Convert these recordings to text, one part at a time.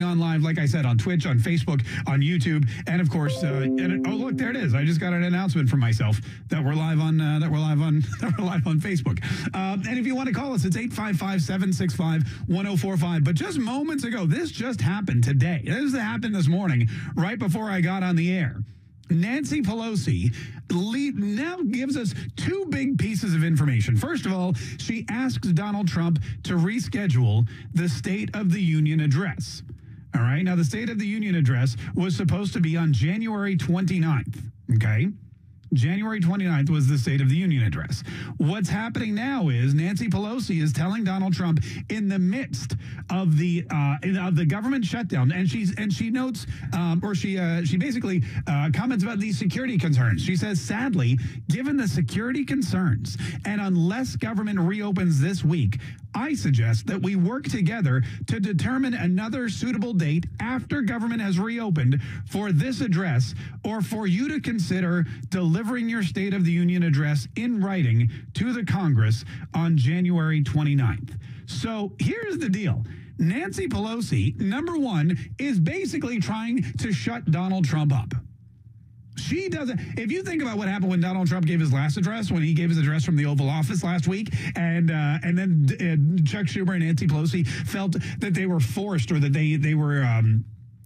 on live, like I said, on Twitch, on Facebook, on YouTube, and of course, oh look, there it is. I just got an announcement from myself that we're live on Facebook. And if you want to call us, it's 855-765-1045. But just moments ago, this just happened today. This happened this morning, right before I got on the air. Nancy Pelosi now gives us two big pieces of information. First of all, she asks Donald Trump to reschedule the State of the Union address. All right. Now, the State of the Union address was supposed to be on January 29th. Okay. January 29th was the State of the Union address. What's happening now is Nancy Pelosi is telling Donald Trump in the midst of the government shutdown, and she notes she basically comments about these security concerns. She says, sadly, given the security concerns, and unless government reopens this week, I suggest that we work together to determine another suitable date after government has reopened for this address, or for you to consider delivering your State of the Union address in writing to the Congress on January 29th. So here's the deal. Nancy Pelosi, number one, is basically trying to shut Donald Trump up. She doesn't. If you think about what happened when Donald Trump gave his last address, when he gave his address from the Oval Office last week, and then Chuck Schumer and Nancy Pelosi felt that they were forced, or that they were.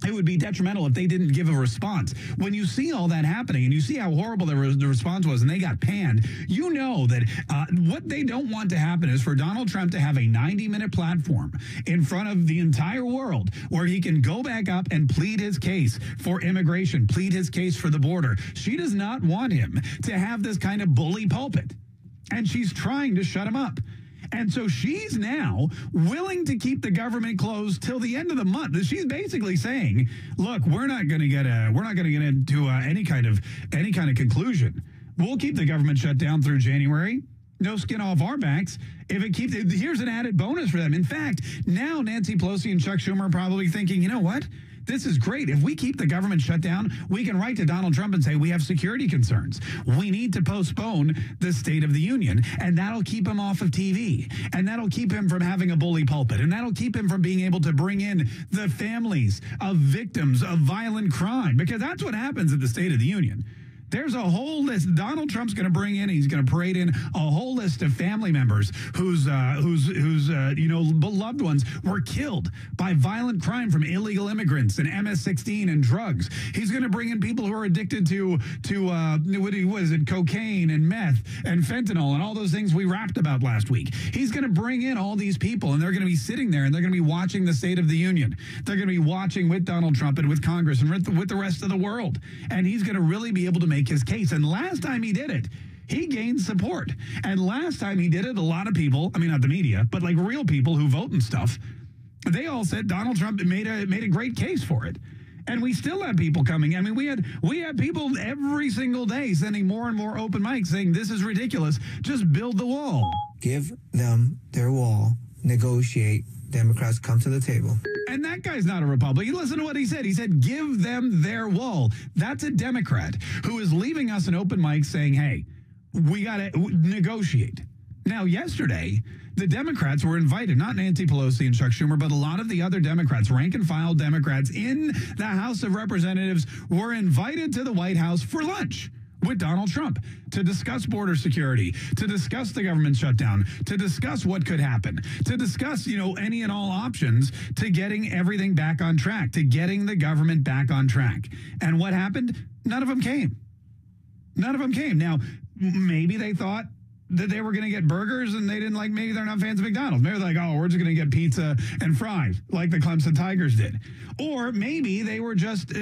It would be detrimental if they didn't give a response. When you see all that happening and you see how horrible the response was and they got panned, you know that what they don't want to happen is for Donald Trump to have a 90-minute platform in front of the entire world where he can go back up and plead his case for immigration, plead his case for the border. She does not want him to have this kind of bully pulpit, and she's trying to shut him up. And so she's now willing to keep the government closed till the end of the month. She's basically saying, "Look, we're not going to get into any kind of conclusion. We'll keep the government shut down through January. No skin off our backs. If it keeps, here's an added bonus for them. In fact, now Nancy Pelosi and Chuck Schumer are probably thinking, you know what? This is great. If we keep the government shut down, we can write to Donald Trump and say we have security concerns. We need to postpone the State of the Union, and that'll keep him off of TV, and that'll keep him from having a bully pulpit, and that'll keep him from being able to bring in the families of victims of violent crime, because that's what happens at the State of the Union. There's a whole list. Donald Trump's going to bring in, he's going to parade in a whole list of family members whose beloved ones were killed by violent crime from illegal immigrants and MS-16 and drugs. He's going to bring in people who are addicted to cocaine and meth and fentanyl and all those things we rapped about last week. He's going to bring in all these people, and they're going to be sitting there, and they're going to be watching the State of the Union. They're going to be watching with Donald Trump and with Congress and with the rest of the world. And he's going to really be able to make his case. And last time he did it, he gained support. And last time he did it, a lot of people, I mean, not the media, but like real people who vote and stuff, they all said Donald Trump made a great case for it. And we still have people coming. I mean, we have people every single day sending more and more open mics saying this is ridiculous. Just build the wall. Give them their wall. Negotiate. Democrats come to the table. And that guy's not a Republican. Listen to what he said. He said, give them their wall. That's a Democrat who is leaving us an open mic saying, hey, we got to negotiate. Now, yesterday, the Democrats were invited, not Nancy Pelosi and Chuck Schumer, but a lot of the other Democrats, rank and file Democrats in the House of Representatives, were invited to the White House for lunch with Donald Trump to discuss border security, to discuss the government shutdown, to discuss what could happen, to discuss, any and all options to getting everything back on track, to getting the government back on track. And what happened? None of them came. None of them came. Now, maybe they thought that they were going to get burgers and they didn't maybe they're not fans of McDonald's. Maybe they're like, oh, we're just going to get pizza and fries like the Clemson Tigers did. Or maybe they were just,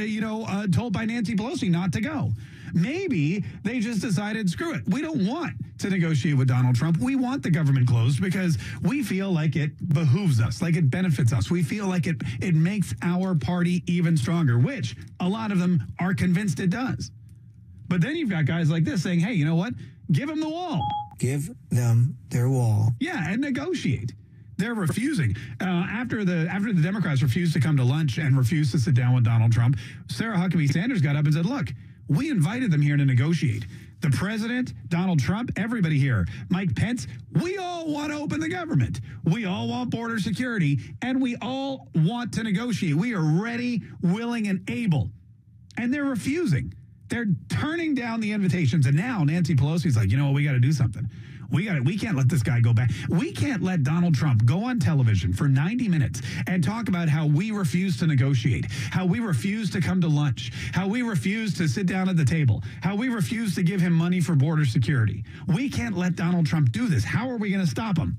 told by Nancy Pelosi not to go. Maybe they just decided, screw it. We don't want to negotiate with Donald Trump. We want the government closed because we feel like it behooves us, like it benefits us. We feel like it makes our party even stronger, which a lot of them are convinced it does. But then you've got guys like this saying, hey, you know what? Give them the wall. Give them their wall. Yeah, and negotiate. They're refusing. After the Democrats refused to come to lunch and refused to sit down with Donald Trump, Sarah Huckabee Sanders got up and said, look, we invited them here to negotiate. The president, Donald Trump, everybody here, Mike Pence, we all want to open the government. We all want border security, and we all want to negotiate. We are ready, willing, and able. And they're refusing. They're turning down the invitations. And now Nancy Pelosi's like, you know what, we got to do something. We can't let this guy go back. We can't let Donald Trump go on television for 90 minutes and talk about how we refuse to negotiate, how we refuse to come to lunch, how we refuse to sit down at the table, how we refuse to give him money for border security. We can't let Donald Trump do this. How are we going to stop him?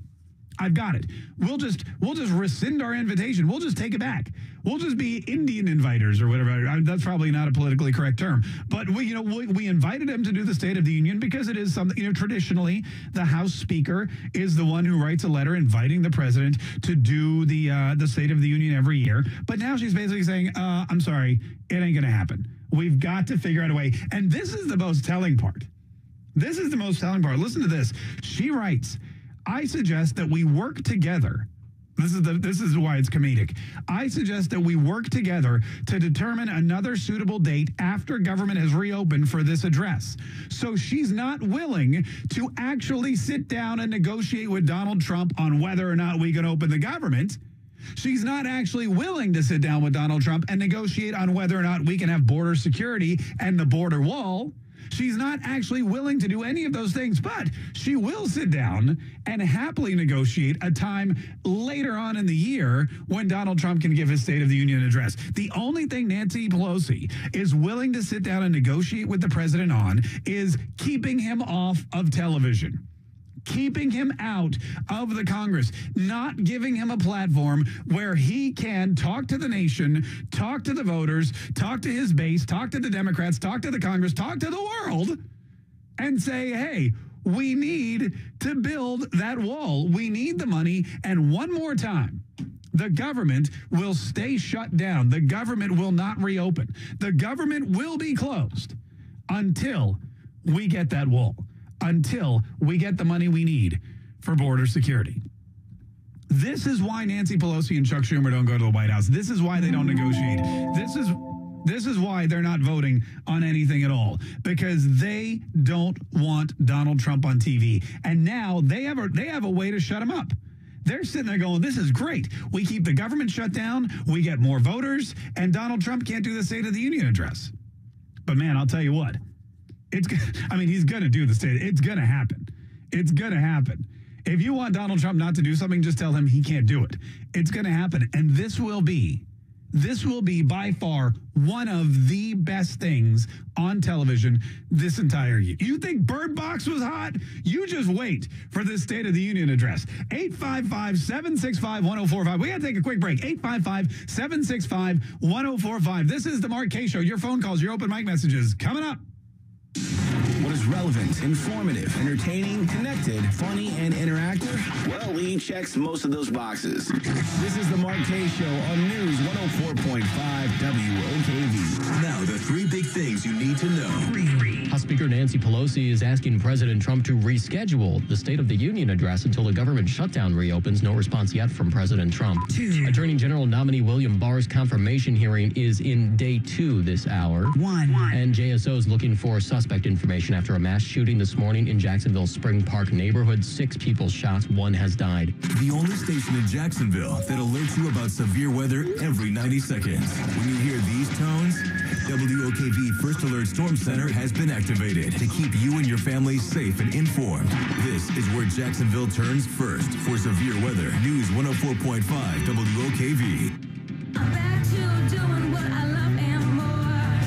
I've got it. We'll just rescind our invitation. We'll just take it back. We'll just be Indian inviters or whatever. That's probably not a politically correct term. But we invited him to do the State of the Union because it is something, traditionally the House Speaker is the one who writes a letter inviting the president to do the State of the Union every year. But now she's basically saying, I'm sorry, it ain't going to happen. We've got to figure out a way. And this is the most telling part. This is the most telling part. Listen to this. She writes, I suggest that we work together. This is why it's comedic. I suggest that we work together to determine another suitable date after government has reopened for this address. So she's not willing to actually sit down and negotiate with Donald Trump on whether or not we can open the government. She's not actually willing to sit down with Donald Trump and negotiate on whether or not we can have border security and the border wall. She's not actually willing to do any of those things, but she will sit down and happily negotiate a time later on in the year when Donald Trump can give his State of the Union address. The only thing Nancy Pelosi is willing to sit down and negotiate with the president on is keeping him off of television. Keeping him out of the Congress, not giving him a platform where he can talk to the nation, talk to the voters, talk to his base, talk to the Democrats, talk to the Congress, talk to the world, and say, hey, we need to build that wall. We need the money. And one more time, the government will stay shut down. The government will not reopen. The government will be closed until we get that wall. Until we get the money we need for border security. This is why Nancy Pelosi and Chuck Schumer don't go to the White House. This is why they don't negotiate. This is why they're not voting on anything at all, because they don't want Donald Trump on TV. And now they have a way to shut him up. They're sitting there going, this is great. We keep the government shut down, we get more voters, and Donald Trump can't do the State of the Union address. But man, I'll tell you what. He's going to do the state. It's going to happen. It's going to happen. If you want Donald Trump not to do something, just tell him he can't do it. It's going to happen. And this will be by far one of the best things on television this entire year. You think Bird Box was hot? You just wait for this State of the Union address. 855-765-1045. We got to take a quick break. 855-765-1045. This is the Mark Kaye Show. Your phone calls, your open mic messages coming up. What is relevant, informative, entertaining, connected, funny, and interactive? Well, Lee checks most of those boxes. This is the Mark Kaye Show on News 104.5 WOKV. Now, the three big things you need to know. House Speaker Nancy Pelosi is asking President Trump to reschedule the State of the Union address until the government shutdown reopens. No response yet from President Trump. Attorney General nominee William Barr's confirmation hearing is in day 2 this hour. And JSO is looking for suspect information after a mass shooting this morning in Jacksonville's Spring Park neighborhood. 6 people shot, 1 has died. The only station in Jacksonville that alerts you about severe weather every 90 seconds. When you hear these tones, WOKV First Alert Storm Center has been activated to keep you and your family safe and informed. This is where Jacksonville turns first for severe weather. News 104.5 WOKV. Back to doing what I love and more.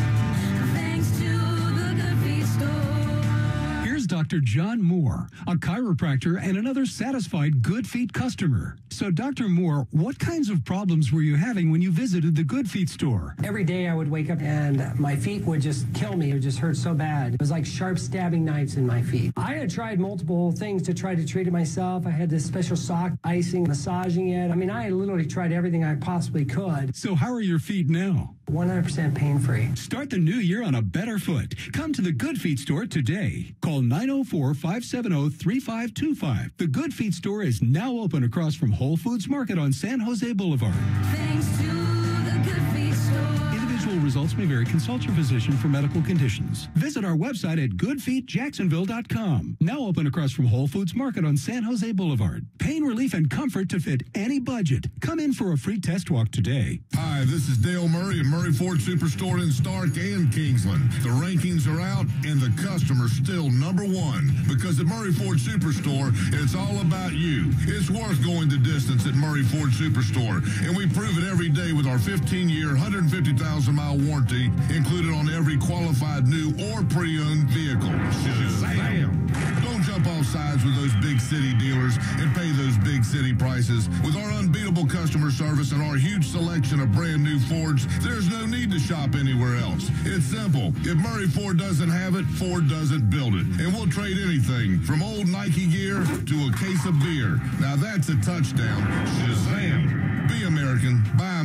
Thanks to the Good Feet store. Here's Dr. John Moore, a chiropractor and another satisfied Good Feet customer. So, Dr. Moore, what kinds of problems were you having when you visited the Good Feet store? Every day I would wake up and my feet would just kill me. It just hurt so bad. It was like sharp stabbing knives in my feet. I had tried multiple things to try to treat it myself. I had this special sock, icing, massaging it. I literally tried everything I possibly could. So how are your feet now? 100% pain-free. Start the new year on a better foot. Come to the Good Feet store today. Call 904-570-3525. The Good Feet store is now open across from Whole Foods Market on San Jose Boulevard. Thanks to the Good Feet store. Individual results may vary. Consult your physician for medical conditions. Visit our website at goodfeetjacksonville.com. Now open across from Whole Foods Market on San Jose Boulevard. Pain relief and comfort to fit any budget. Come in for a free test walk today. Hi, this is Dale Murray of Murray Ford Superstore in Stark and Kingsland. The rankings are out and the customer's still number one, because at Murray Ford Superstore, it's all about you. It's worth going the distance at Murray Ford Superstore, and we prove it every day with our 15-year, 150,000-mile warranty included on every qualified new or pre-owned vehicle. Shazam! Don't jump off sides with those big city dealers and pay those big city prices. With our unbeatable customer service and our huge selection of brand new Fords, there's no need to shop anywhere else. It's simple. If Murray Ford doesn't have it, Ford doesn't build it. And we'll trade anything from old Nike gear to a case of beer. Now that's a touchdown. Shazam! Be American, buy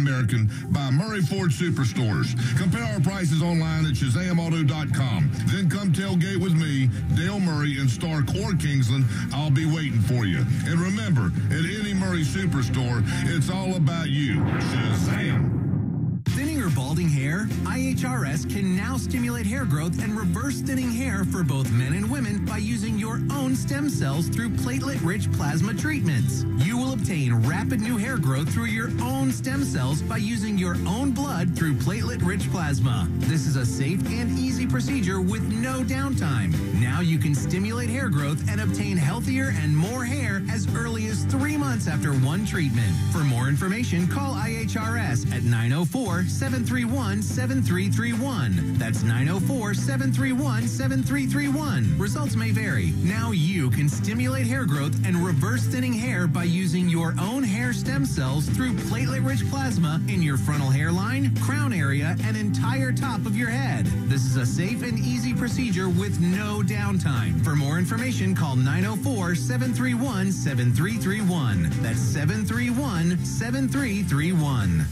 Murray Ford Superstores. Compare our prices online at ShazamAuto.com. Then come tailgate with me, Dale Murray, in Stark or Kingsland. I'll be waiting for you. And remember, at any Murray Superstore, it's all about you. Shazam! Thinning or balding hair? IHRS can now stimulate hair growth and reverse thinning hair for both men and women by using your own stem cells through platelet-rich plasma treatments. You will obtain rapid new hair growth through your own stem cells by using your own blood through platelet-rich plasma. This is a safe and easy procedure with no downtime. Now you can stimulate hair growth and obtain healthier and more hair as early as 3 months after one treatment. For more information, call IHRS at 904-731-7331. That's 904-731-7331. Results may vary. Now you can stimulate hair growth and reverse thinning hair by using your own hair stem cells through platelet-rich plasma in your frontal hairline, crown area, and entire top of your head. This is a safe and easy procedure with no downtime. For more information, call 904-731-7331. That's 731-7331.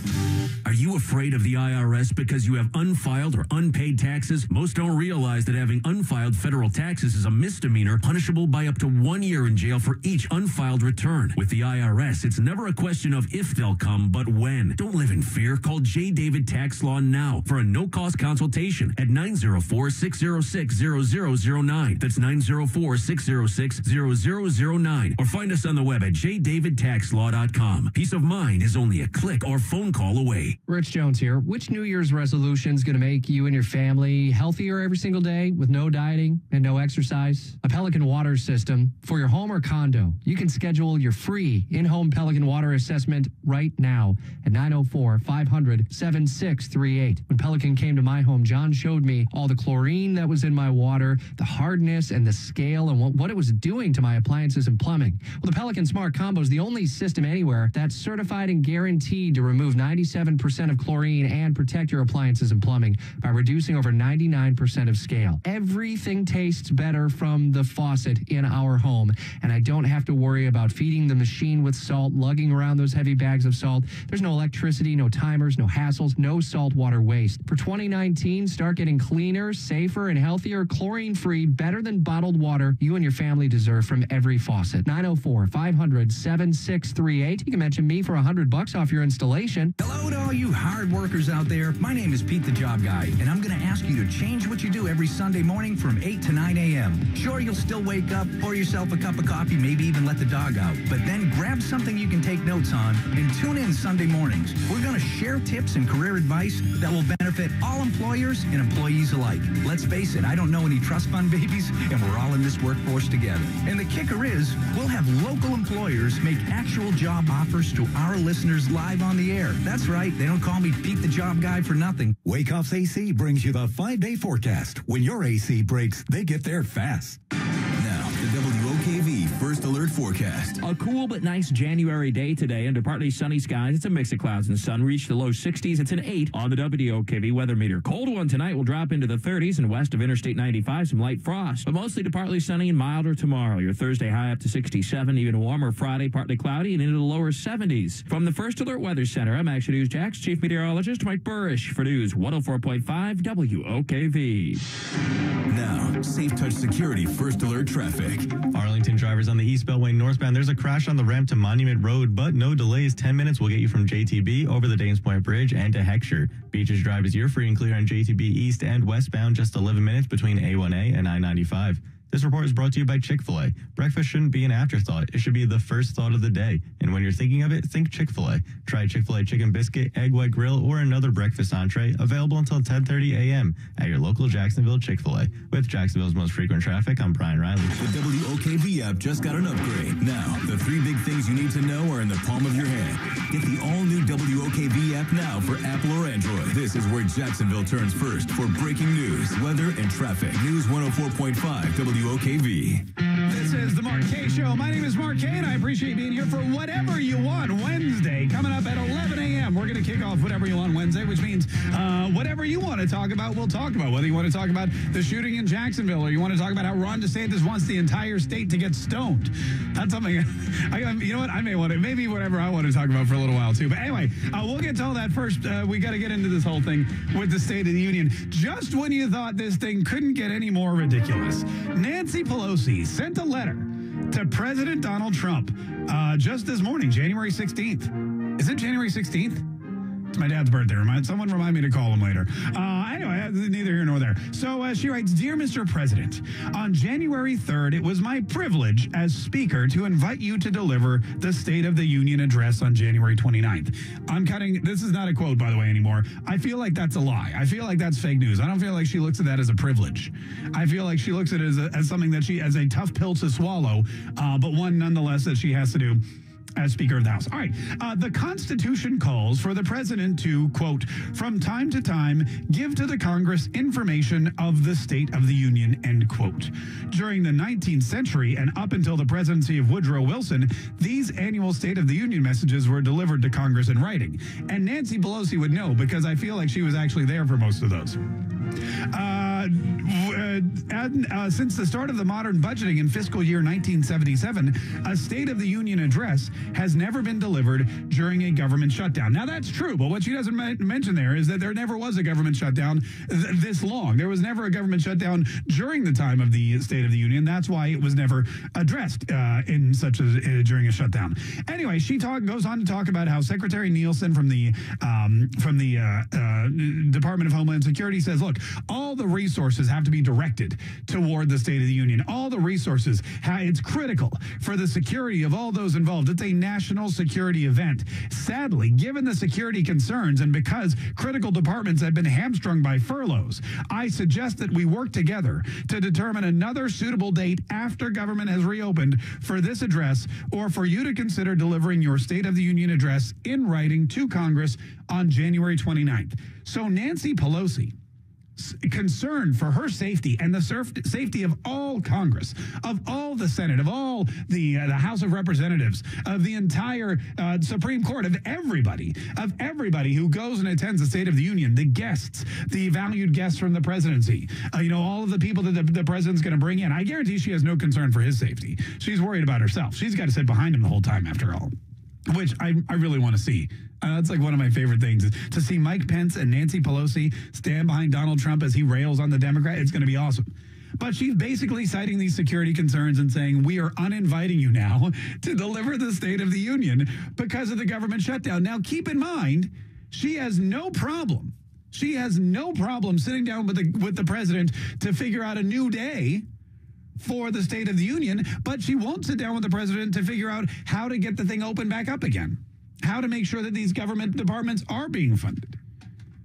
Are you afraid of the IRS because you have unfiled or unpaid taxes? Most don't realize that having unfiled federal taxes is a misdemeanor, punishable by up to 1 year in jail for each unfiled return. With the IRS, it's never a question of if they'll come, but when. Don't live in fear. Call J. David Tax Law now for a no-cost consultation at 904-606-0009. That's 904-606-0009. Or find us on the web at jdavidtaxlaw.com. Peace of mind is only a click or phone call away. Rich Jones here. Which New Year's resolution is going to make you and your family healthier every single day with no dieting and no exercise? A Pelican water system for your home or condo. You can schedule your free in-home Pelican water assessment right now at 904-500-7638. When Pelican came to my home, John showed me all the chlorine that was in my water, the hardness and the scale, and what it was doing to my appliances and plumbing. Well, the Pelican Smart Combo is the only system anywhere that's certified and guaranteed to remove 97% of chlorine and protect your appliances and plumbing by reducing over 99% of scale. Everything tastes better from the faucet in our home, and I don't have to worry about feeding the machine with salt, lugging around those heavy bags of salt. There's no electricity, no timers, no hassles, no saltwater waste. For 2019, start getting cleaner, safer, and healthier, chlorine-free, better than bottled water you and your family deserve from every faucet. 904-500-7638. You can mention me for $100 off your installation. Hello to all you hard workers out there. My name is Pete the Job Guy, and I'm going to ask you to change what you do every Sunday morning from 8 to 9 a.m. Sure, you'll still wake up, pour yourself a cup of coffee, maybe even let the dog out. But then grab something you can take notes on and tune in Sunday mornings. We're going to share tips and career advice that will benefit all employers and employees alike. Let's face it, I don't know any trust fund babies, and we're all in this workforce together. And the kicker is, we'll have local employers make actual job offers to our listeners live on the air. That's right, they don't call me Pete the Job Guy for nothing. Wakeoff's AC brings you the 5-day forecast. When your AC breaks, they get there fast. Now, the WOKV First Alert Forecast. A cool but nice January day today under partly sunny skies. It's a mix of clouds and sun. Reach the low 60s. It's an 8 on the WOKV weather meter. Cold one tonight will drop into the 30s and west of Interstate 95, some light frost. But mostly to partly sunny and milder tomorrow. Your Thursday high up to 67, even warmer Friday, partly cloudy and into the lower 70s. From the First Alert Weather Center, I'm Action News Jack's Chief Meteorologist Mike Burrish for News 104.5 WOKV. Now, Safe Touch Security First Alert Traffic. traffic. Arlington drivers on the East Beltway northbound, there's a crash on the ramp to Monument Road, but no delays. 10 minutes will get you from JTB over the Dames Point Bridge and to Heckscher. Beaches Drive is you're free and clear on JTB East and westbound, just 11 minutes between A1A and I-95. This report is brought to you by Chick-fil-A. Breakfast shouldn't be an afterthought. It should be the first thought of the day. And when you're thinking of it, think Chick-fil-A. Try Chick-fil-A chicken biscuit, egg white grill, or another breakfast entree, available until 10:30 a.m. at your local Jacksonville Chick-fil-A. With Jacksonville's most frequent traffic, I'm Brian Riley. The WOKV app just got an upgrade. Now, the 3 big things you need to know are in the palm of your hand. Get the all-new WOKV app now for Apple or Android. This is where Jacksonville turns first for breaking news, weather, and traffic. News 104.5 WOKV. This is the Mark K Show. My name is Mark K, and I appreciate being here for Whatever You Want Wednesday. Coming up at 11 a.m., we're going to kick off Whatever You Want Wednesday, which means whatever you want to talk about, we'll talk about. Whether you want to talk about the shooting in Jacksonville or you want to talk about how Ron DeSantis wants the entire state to get stoned. That's something, you know what, I may want to, maybe whatever I want to talk about for a little while, too. But anyway, we'll get to all that first. We got to get into this whole thing with the State of the Union. Just when you thought this thing couldn't get any more ridiculous, Nancy Pelosi sent a letter to President Donald Trump just this morning, January 16th. Is it January 16th? It's my dad's birthday. Someone remind me to call him later. Anyway, neither here nor there. So she writes, Dear Mr. President, on January 3rd, it was my privilege as Speaker to invite you to deliver the State of the Union address on January 29th. I'm cutting, this is not a quote, by the way, anymore. I feel like that's a lie. I feel like that's fake news. I don't feel like she looks at that as a privilege. I feel like she looks at it as something that as a tough pill to swallow, but one nonetheless that she has to do as Speaker of the House. All right. The Constitution calls for the president to, quote, from time to time, give to the Congress information of the State of the Union, end quote. During the 19th century and up until the presidency of Woodrow Wilson, these annual State of the Union messages were delivered to Congress in writing. And Nancy Pelosi would know because I feel like she was actually there for most of those. Since the start of the modern budgeting in fiscal year 1977, a State of the Union address has never been delivered during a government shutdown. Now, that's true, but what she doesn't mention there is that there never was a government shutdown this long. There was never a government shutdown during the time of the State of the Union. That's why it was never addressed during a shutdown. Anyway, she goes on to talk about how Secretary Nielsen from the Department of Homeland Security says, look, all the resources have to be directed toward the State of the Union. All the resources, it's critical for the security of all those involved. It's a national security event. Sadly, given the security concerns and because critical departments have been hamstrung by furloughs, I suggest that we work together to determine another suitable date after government has reopened for this address, or for you to consider delivering your State of the Union address in writing to Congress on January 29th. So Nancy Pelosi, concerned for her safety and the safety of all Congress, of all the Senate, of all the House of Representatives, of the entire Supreme Court, of everybody who goes and attends the State of the Union, the guests, the valued guests from the presidency, all of the people that the president's going to bring in. I guarantee she has no concern for his safety. She's worried about herself. She's got to sit behind him the whole time, after all, which I really want to see. That's like one of my favorite things, is to see Mike Pence and Nancy Pelosi stand behind Donald Trump as he rails on the Democrat. It's going to be awesome. But she's basically citing these security concerns and saying, we are uninviting you now to deliver the State of the Union because of the government shutdown. Now, keep in mind, she has no problem. She has no problem sitting down with the president to figure out a new day for the State of the Union, but she won't sit down with the president to figure out how to get the thing open back up again, how to make sure that these government departments are being funded.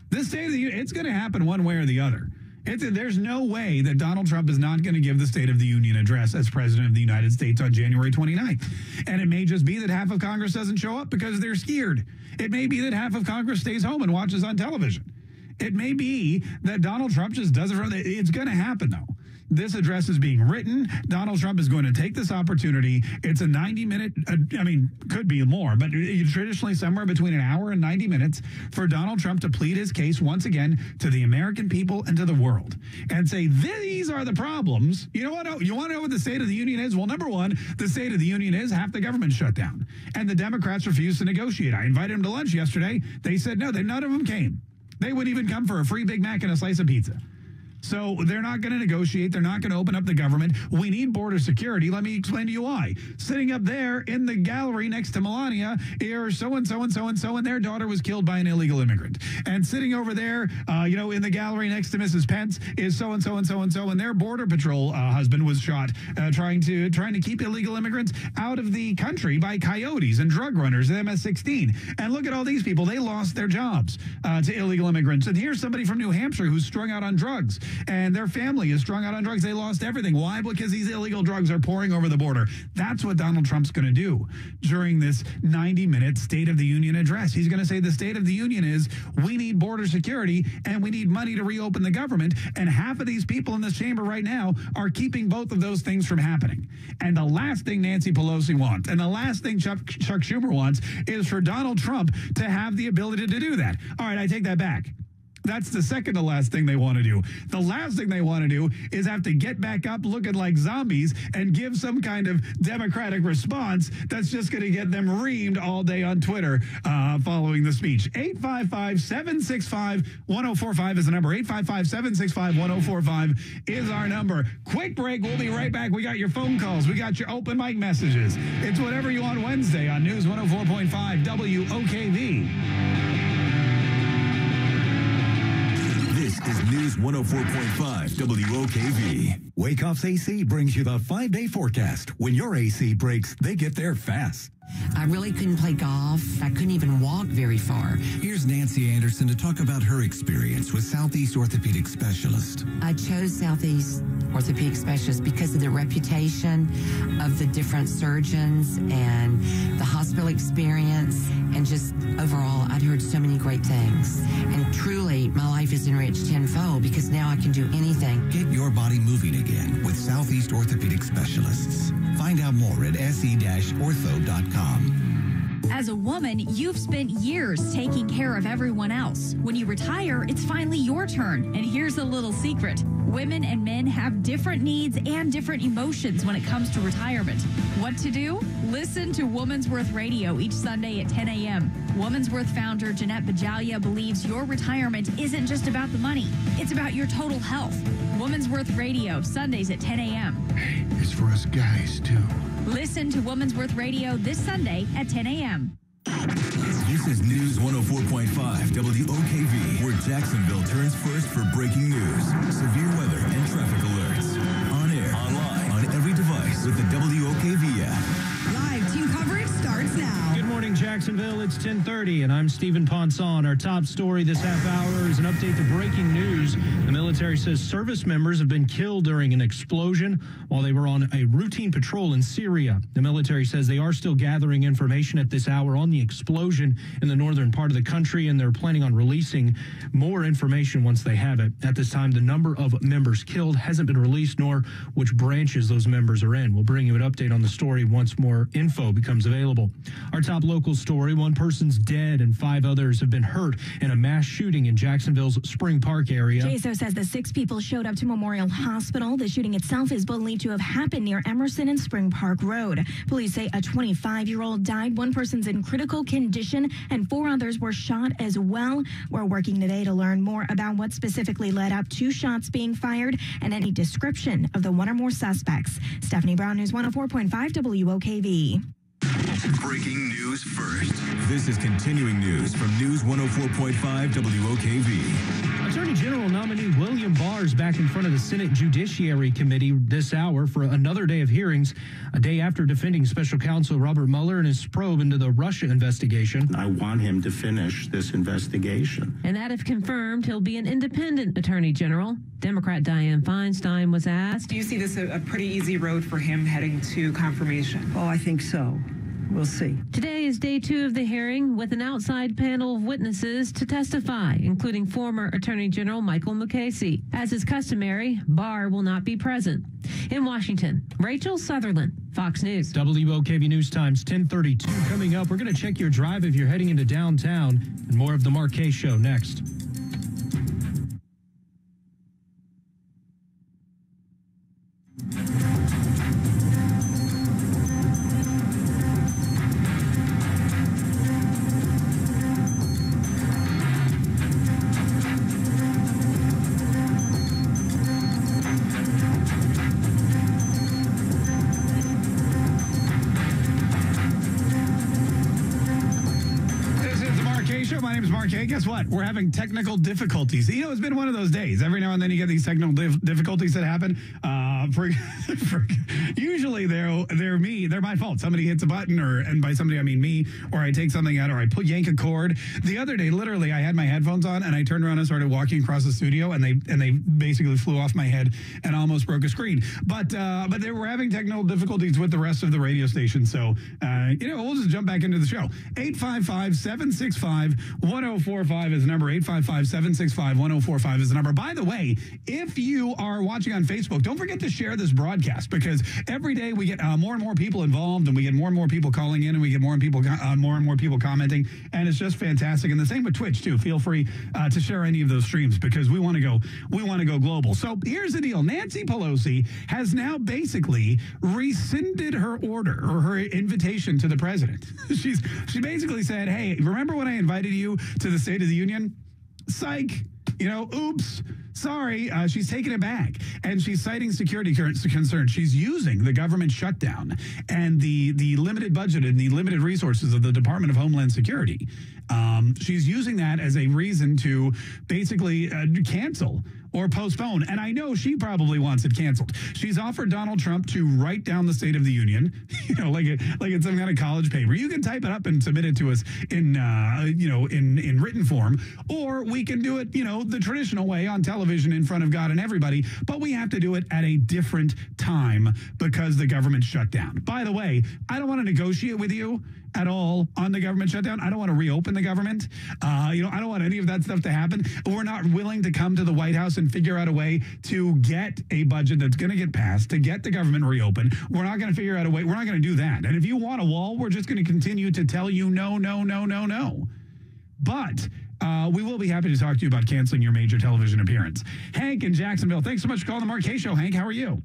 This State of the Union, it's going to happen one way or the other. There's no way that Donald Trump is not going to give the State of the Union address as President of the United States on January 29th. And it may just be that half of Congress doesn't show up because they're scared. It may be that half of Congress stays home and watches on television. It may be that Donald Trump just does it. It's going to happen, though. This address is being written. Donald Trump is going to take this opportunity. It's a 90-minute, could be more, but traditionally somewhere between an hour and 90 minutes for Donald Trump to plead his case once again to the American people and to the world and say, these are the problems. You want to know what the State of the Union is? Well, number one, the State of the Union is half the government shut down, and the Democrats refused to negotiate. I invited them to lunch yesterday. They said no, none of them came. They wouldn't even come for a free Big Mac and a slice of pizza. So they're not going to negotiate. They're not going to open up the government. We need border security. Let me explain to you why. Sitting up there in the gallery next to Melania are so-and-so and so-and-so, and their daughter was killed by an illegal immigrant. And sitting over there, in the gallery next to Mrs. Pence is so-and-so and so-and-so, and their Border Patrol husband was shot trying to keep illegal immigrants out of the country by coyotes and drug runners and MS-16. And look at all these people. They lost their jobs to illegal immigrants. And here's somebody from New Hampshire who's strung out on drugs. And their family is strung out on drugs. They lost everything. Why? Because these illegal drugs are pouring over the border. That's what Donald Trump's going to do during this 90-minute State of the Union address. He's going to say the State of the Union is, we need border security and we need money to reopen the government. And half of these people in this chamber right now are keeping both of those things from happening. And the last thing Nancy Pelosi wants, and the last thing Chuck Schumer wants, is for Donald Trump to have the ability to do that. All right, I take that back. That's the second to last thing they want to do. The last thing they want to do is have to get back up looking like zombies and give some kind of democratic response that's just going to get them reamed all day on Twitter following the speech. 855-765-1045 is the number. 855-765-1045 is our number. Quick break. We'll be right back. We got your phone calls. We got your open mic messages. It's whatever you want Wednesday on News 104.5 WOKV. This is News 104.5 WOKV. Wakeoff's AC brings you the 5-day forecast. When your AC breaks, they get there fast. I really couldn't play golf. I couldn't even walk very far. Here's Nancy Anderson to talk about her experience with Southeast Orthopedic Specialist. I chose Southeast Orthopedic Specialist because of the reputation of the different surgeons and the hospital experience, and just overall, I'd heard so many great things. And truly, my life is enriched tenfold because now I can do anything. Get your body moving again with Southeast Orthopedic Specialists. Find out more at se-ortho.com. As a woman, you've spent years taking care of everyone else. When you retire, it's finally your turn. And here's a little secret. Women and men have different needs and different emotions when it comes to retirement. What to do? Listen to Woman's Worth Radio each Sunday at 10 a.m. Woman's Worth founder Jeanette Bajalia believes your retirement isn't just about the money. It's about your total health. Woman's Worth Radio, Sundays at 10 a.m. It's for us guys, too. Listen to Woman's Worth Radio this Sunday at 10 a.m. This is News 104.5 WOKV, where Jacksonville turns first for breaking news, severe weather, and traffic alerts. On air, online, on every device with the WOKV app. Live team coverage starts now. Good morning, Jacksonville. It's 10:30, and I'm Stephen Ponson. Our top story this half hour is an update to breaking news. The military says service members have been killed during an explosion while they were on a routine patrol in Syria. The military says they are still gathering information at this hour on the explosion in the northern part of the country, and they're planning on releasing more information once they have it. At this time, the number of members killed hasn't been released, nor which branches those members are in. We'll bring you an update on the story once more info becomes available. Our top local story, one person's dead and 5 others have been hurt in a mass shooting in Jacksonville's Spring Park area. JSO says the 6 people showed up to Memorial Hospital. The shooting itself is believed to have happened near Emerson and Spring Park Road. Police say a 25-year-old died. 1 person's in critical condition and 4 others were shot as well. We're working today to learn more about what specifically led up to shots being fired and any description of the 1 or more suspects. Stephanie Brown, News 104.5 WOKV. Breaking news first. This is continuing news from News 104.5 WOKV. Attorney General nominee William Barr is back in front of the Senate Judiciary Committee this hour for another day of hearings, a day after defending Special Counsel Robert Mueller and his probe into the Russia investigation. I want him to finish this investigation. And that if confirmed, he'll be an independent Attorney General. Democrat Dianne Feinstein was asked. Do you see this a pretty easy road for him heading to confirmation? Oh, I think so. We'll see. Today is day 2 of the hearing with an outside panel of witnesses to testify, including former Attorney General Michael Mukasey. As is customary, Barr will not be present. In Washington, Rachel Sutherland, Fox News. WOKV News Times 10:32. Coming up, we're going to check your drive if you're heading into downtown, and more of the Mark Kaye Show next. Mark, hey, guess what? We're having technical difficulties. You know, it's been one of those days. Every now and then you get these technical difficulties that happen. Usually they're my fault. Somebody hits a button, and by somebody I mean me, or I take something out, or I yank a cord. The other day, literally, I had my headphones on, and I turned around and started walking across the studio, and they basically flew off my head and almost broke a screen. But they were having technical difficulties with the rest of the radio station, so we'll just jump back into the show. 855-765-1045 is the number. 855-765-1045 is the number. By the way, if you are watching on Facebook, don't forget to share this broadcast, because every day we get more and more people involved, and we get more and more people calling in, and we get more and more people commenting, and it's just fantastic. And the same with Twitch too. Feel free to share any of those streams, because we want to go global. So here's the deal: Nancy Pelosi has now basically rescinded her order, or her invitation to the president. She basically said, "Hey, remember when I invited you to the State of the Union? Psych. Oops. Sorry." She's taken it back, and she's citing security concerns. She's using the government shutdown and the limited budget and the limited resources of the Department of Homeland Security. She's using that as a reason to basically cancel or postpone. And I know she probably wants it canceled. She's offered Donald Trump to write down the State of the Union, like it's some kind of college paper. You can type it up and submit it to us in written form, or we can do it, the traditional way on television in front of God and everybody. But we have to do it at a different time because the government shut down. By the way, I don't want to negotiate with you at all on the government shutdown. I don't want to reopen the government. I don't want any of that stuff to happen. We're not willing to come to the White House and figure out a way to get a budget that's going to get passed, to get the government reopened. We're not going to figure out a way. We're not going to do that. And if you want a wall, we're just going to continue to tell you no, no, no, no, no. But we will be happy to talk to you about canceling your major television appearance. Hank in Jacksonville, thanks so much for calling the Mark K Show. Hank, how are you?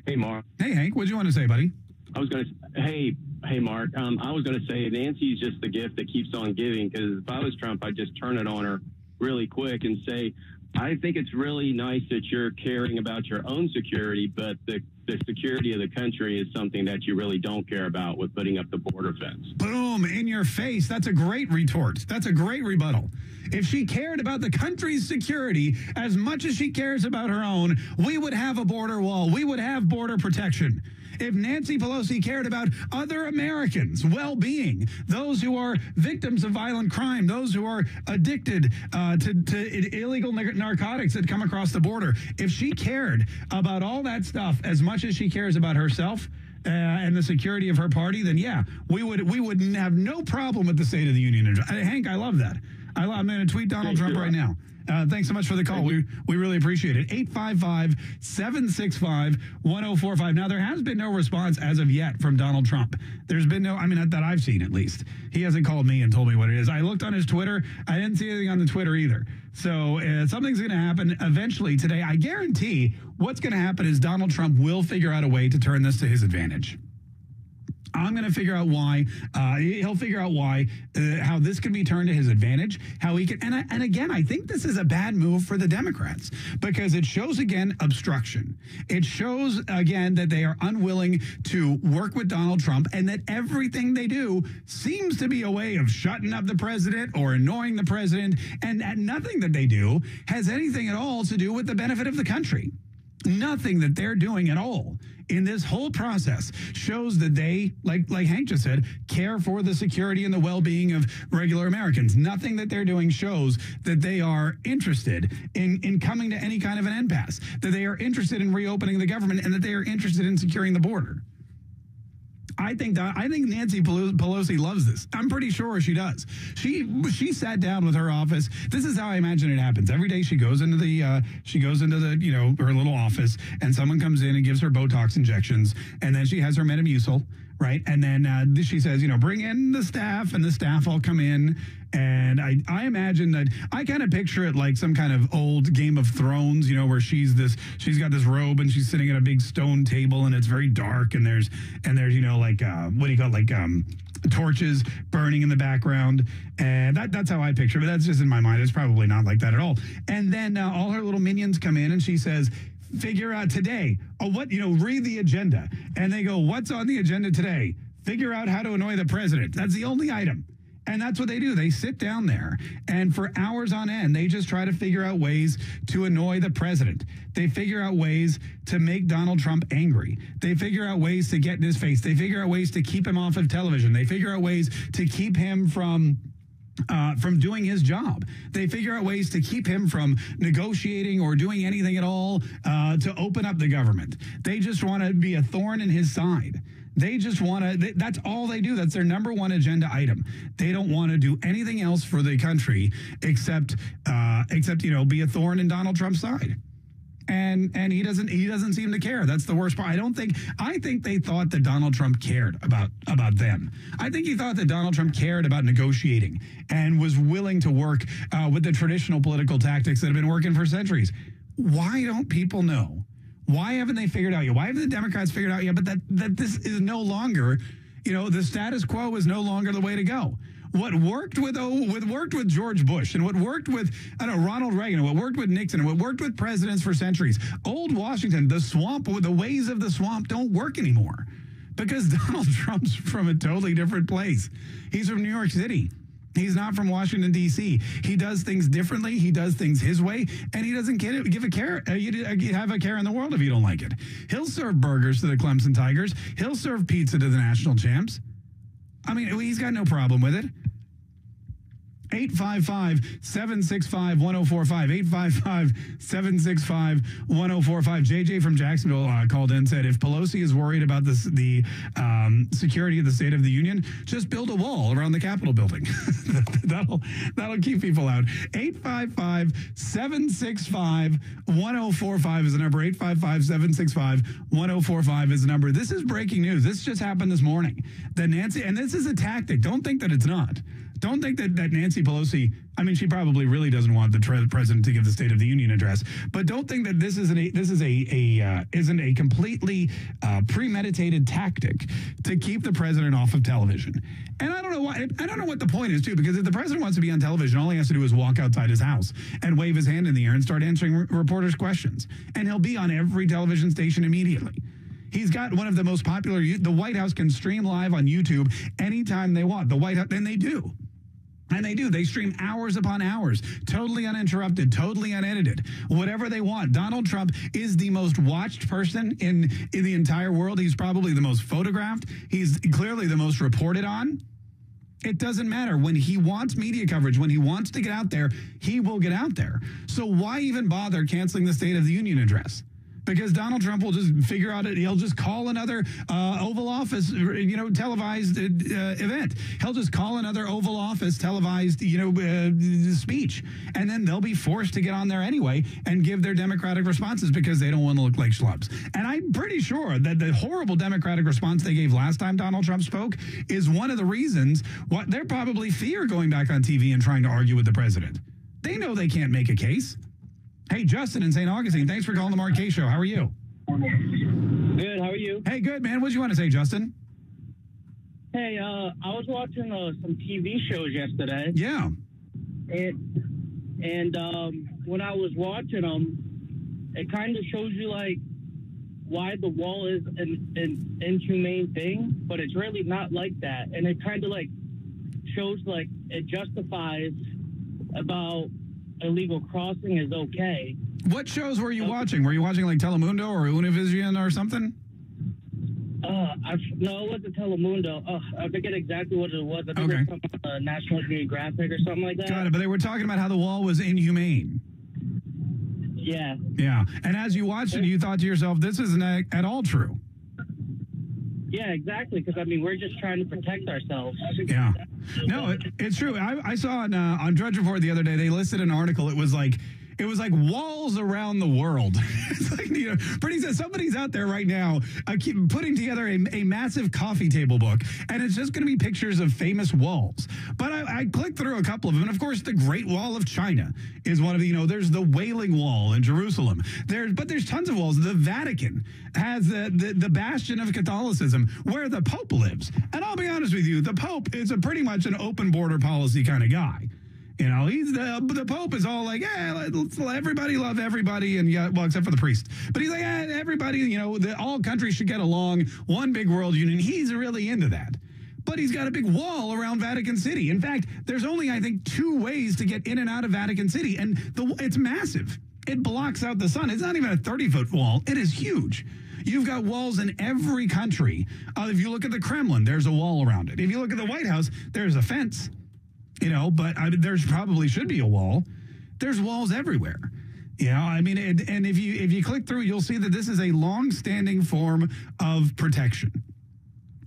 Hey, Mark. Hey, Hank, what do you want to say, buddy? I was going to, hey, Mark. I was going to say Nancy's just the gift that keeps on giving, because if I was Trump, I'd just turn it on her really quick and say, I think it's really nice that you're caring about your own security, but the security of the country is something that you really don't care about with putting up the border fence. Boom, in your face. That's a great retort. That's a great rebuttal. If she cared about the country's security as much as she cares about her own, we would have a border wall. We would have border protection. If Nancy Pelosi cared about other Americans' well-being, those who are victims of violent crime, those who are addicted to illegal narcotics that come across the border, if she cared about all that stuff as much as she cares about herself and the security of her party, then yeah, we would have no problem with the State of the Union. Hank, I love that. I'm going to tweet Donald Trump right now. Thanks so much for the call. We really appreciate it. 855-765-1045. Now, there has been no response as of yet from Donald Trump. There's been no, that I've seen at least. He hasn't called me and told me what it is. I looked on his Twitter. I didn't see anything on the Twitter either. So something's going to happen eventually today. I guarantee what's going to happen is Donald Trump will figure out a way to turn this to his advantage. I'm going to figure out why. He'll figure out why, how this can be turned to his advantage, how he can. And again, I think this is a bad move for the Democrats, because it shows, again, obstruction. It shows, again, that they are unwilling to work with Donald Trump, and that everything they do seems to be a way of shutting up the president or annoying the president. And nothing that they do has anything at all to do with the benefit of the country. Nothing that they're doing at all in this whole process shows that they, like Hank just said, care for the security and the well-being of regular Americans. Nothing that they're doing shows that they are interested in coming to any kind of an impasse, that they are interested in reopening the government, and that they are interested in securing the border. I think Nancy Pelosi loves this. I'm pretty sure she does. She sat down with her office. This is how I imagine it happens. Every day she goes into the her little office, and someone comes in and gives her Botox injections, and then she has her Metamucil, right? And then she says, bring in the staff, and the staff all come in. And I imagine that I kind of picture it like some kind of old Game of Thrones, where she's got this robe and she's sitting at a big stone table, and it's very dark, and there's torches burning in the background. And that's how I picture it. But that's just in my mind. It's probably not like that at all. And then all her little minions come in, and she says, figure out today. Read the agenda. And they go, what's on the agenda today? Figure out how to annoy the president. That's the only item. And that's what they do. They sit down there, and for hours on end, they just try to figure out ways to annoy the president. They figure out ways to make Donald Trump angry. They figure out ways to get in his face. They figure out ways to keep him off of television. They figure out ways to keep him from doing his job. They figure out ways to keep him from negotiating or doing anything at all to open up the government. They just want to be a thorn in his side. They just want to, that's all they do. That's their number one agenda item. They don't want to do anything else for the country except be a thorn in Donald Trump's side. And he doesn't seem to care. That's the worst part. I think they thought that Donald Trump cared about them. I think he thought that Donald Trump cared about negotiating and was willing to work with the traditional political tactics that have been working for centuries. Why don't people know? Why haven't they figured out yet? Why haven't the Democrats figured out yet? But that this is no longer, the status quo is no longer the way to go. What worked with George Bush and what worked with Ronald Reagan and what worked with Nixon and what worked with presidents for centuries, old Washington, the swamp, the ways of the swamp don't work anymore because Donald Trump's from a totally different place. He's from New York City. He's not from Washington, D.C. He does things differently. He does things his way, and he doesn't give a care. You have a care in the world if you don't like it. He'll serve burgers to the Clemson Tigers. He'll serve pizza to the national champs. I mean, he's got no problem with it. 855-765-1045. 855-765-1045. JJ from Jacksonville called in and said, if Pelosi is worried about the security of the State of the Union, just build a wall around the Capitol building. That'll keep people out. 855-765-1045 is the number. 855-765-1045 is the number. This is breaking news. This just happened this morning. That Nancy, and this is a tactic. Don't think that it's not. Don't think that Nancy Pelosi, I mean, she probably really doesn't want the president to give the State of the Union address, but don't think that this isn't a completely premeditated tactic to keep the president off of television. And I don't know why. I don't know what the point is, too, because if the president wants to be on television, all he has to do is walk outside his house and wave his hand in the air and start answering reporters' questions, and he'll be on every television station immediately. He's got one of the most popular. The White House can stream live on YouTube anytime they want. The White House, and they do. And they do. They stream hours upon hours, totally uninterrupted, totally unedited, whatever they want. Donald Trump is the most watched person in the entire world. He's probably the most photographed. He's clearly the most reported on. It doesn't matter. When he wants media coverage, when he wants to get out there, he will get out there. So why even bother canceling the State of the Union address? Because Donald Trump will just figure out it. He'll just call another Oval Office, televised event. He'll just call another Oval Office televised, speech. And then they'll be forced to get on there anyway and give their Democratic responses because they don't want to look like schlubs. And I'm pretty sure that the horrible Democratic response they gave last time Donald Trump spoke is one of the reasons why they're probably fear going back on TV and trying to argue with the president. They know they can't make a case. Hey, Justin in St. Augustine, thanks for calling the Mark K Show. How are you? Good. How are you? Hey, good, man. What did you want to say, Justin? Hey, I was watching some TV shows yesterday. Yeah. And when I was watching them, it kind of shows you, why the wall is an inhumane thing, but it's really not like that. And it kind of, shows, it justifies about illegal crossing is okay. What shows were you watching? Were you watching Telemundo or Univision or something? No, it wasn't Telemundo. I forget exactly what it was. I think it was from National Geographic or something like that. Got it, but they were talking about how the wall was inhumane. Yeah. Yeah, and as you watched it, you thought to yourself, this isn't at all true. Yeah, exactly, because, we're just trying to protect ourselves. Yeah. No, it's true. I saw on Drudge Report the other day, they listed an article. It was like walls around the world. It's pretty soon somebody's out there right now putting together a massive coffee table book, and it's just going to be pictures of famous walls. But I clicked through a couple of them, and of course, the Great Wall of China is one of the, there's the Wailing Wall in Jerusalem. But there's tons of walls. The Vatican has the bastion of Catholicism where the Pope lives. And I'll be honest with you, the Pope is pretty much an open border policy kind of guy. He's the Pope is all like, let's let everybody love everybody, and except for the priest. But he's like, everybody, all countries should get along, one big world union. He's really into that. but he's got a big wall around Vatican City. In fact, there's only, I think, 2 ways to get in and out of Vatican City, and it's massive. It blocks out the sun. It's not even a 30-foot wall. It is huge. You've got walls in every country. If you look at the Kremlin, there's a wall around it. If you look at the White House, there's a fence, but there's probably should be a wall. There's walls everywhere. And if you click through, you'll see that this is a long-standing form of protection.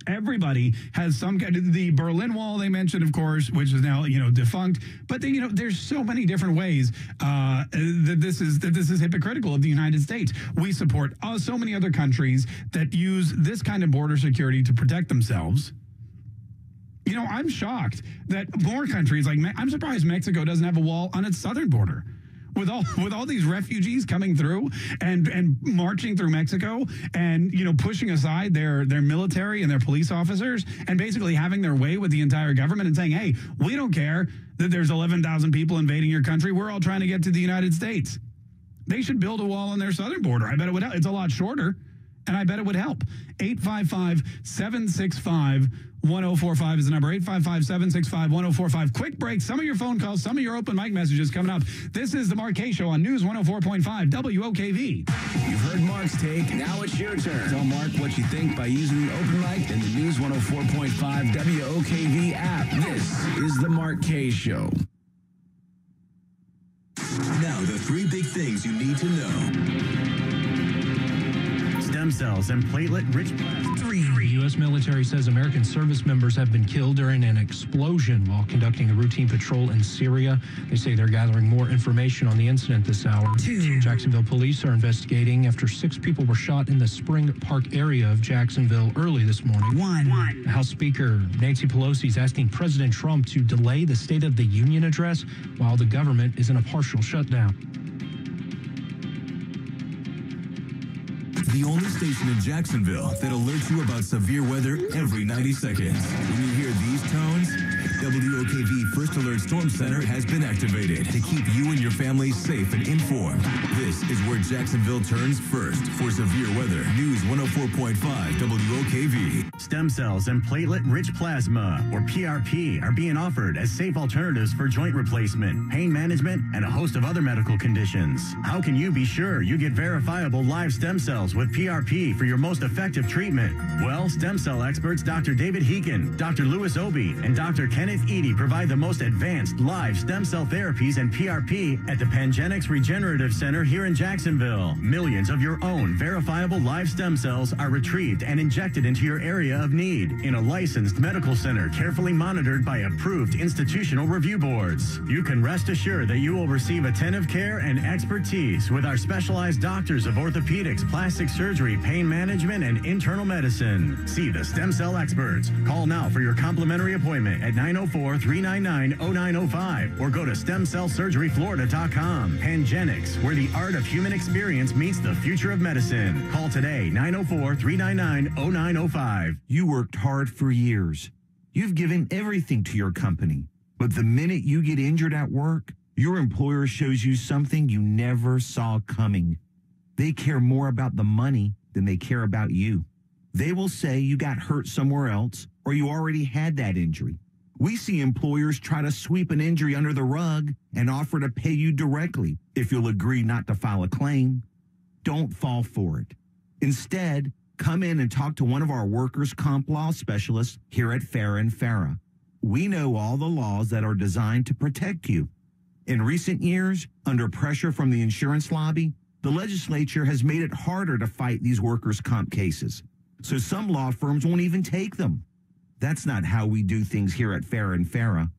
Everybody has some kind of the Berlin Wall they mentioned, of course, which is now defunct. But there's so many different ways that this is hypocritical of the United States. We support so many other countries that use this kind of border security to protect themselves. I'm shocked that more countries I'm surprised Mexico doesn't have a wall on its southern border. With all these refugees coming through and marching through Mexico and pushing aside their military and their police officers and basically having their way with the entire government and saying, hey, we don't care that there's 11,000 people invading your country. We're all trying to get to the United States. They should build a wall on their southern border. I bet it would help. It's a lot shorter, and I bet it would help. 855-765-1045 is the number. 855-765-1045. Quick break. Some of your phone calls, some of your open mic messages coming up. This is the Mark Kaye Show on News 104.5 WOKV. You've heard Mark's take. Now it's your turn. Tell Mark what you think by using the open mic in the News 104.5 WOKV app. This is the Mark Kaye Show. Now, the 3 big things you need to know. Stem cells and platelet-rich plasma. The U.S. military says American service members have been killed during an explosion while conducting a routine patrol in Syria. They say they're gathering more information on the incident this hour. 2. Jacksonville police are investigating after 6 people were shot in the Spring Park area of Jacksonville early this morning. 1. House Speaker Nancy Pelosi is asking President Trump to delay the State of the Union address while the government is in a partial shutdown. The only station in Jacksonville that alerts you about severe weather every 90 seconds. When you hear these tones, WOKV First Alert Storm Center has been activated to keep you and your family safe and informed. This is where Jacksonville turns first for severe weather. News 104.5 WOKV. Stem cells and platelet-rich plasma, or PRP, are being offered as safe alternatives for joint replacement, pain management, and a host of other medical conditions. How can you be sure you get verifiable live stem cells with PRP for your most effective treatment? Well, stem cell experts Dr. David Heekin, Dr. Louis Obi, and Dr. Kenneth Eady provide the most advanced live stem cell therapies and PRP at the Pangenics Regenerative Center here in Jacksonville. Millions of your own verifiable live stem cells are retrieved and injected into your area of need in a licensed medical center carefully monitored by approved institutional review boards. You can rest assured that you will receive attentive care and expertise with our specialized doctors of orthopedics, plastic surgery, pain management, and internal medicine. See the stem cell experts. Call now for your complimentary appointment at 904-399-0905 or go to stemcellsurgeryflorida.com. Pangenics, where the art of human experience meets the future of medicine. Call today, 904-399-0905. You worked hard for years. You've given everything to your company. But the minute you get injured at work, your employer shows you something you never saw coming. They care more about the money than they care about you. They will say you got hurt somewhere else or you already had that injury. We see employers try to sweep an injury under the rug and offer to pay you directly if you'll agree not to file a claim. Don't fall for it. Instead, come in and talk to one of our workers' comp law specialists here at Farah & Farah. We know all the laws that are designed to protect you. In recent years, under pressure from the insurance lobby, the legislature has made it harder to fight these workers' comp cases. So some law firms won't even take them. That's not how we do things here at Farah & Farah.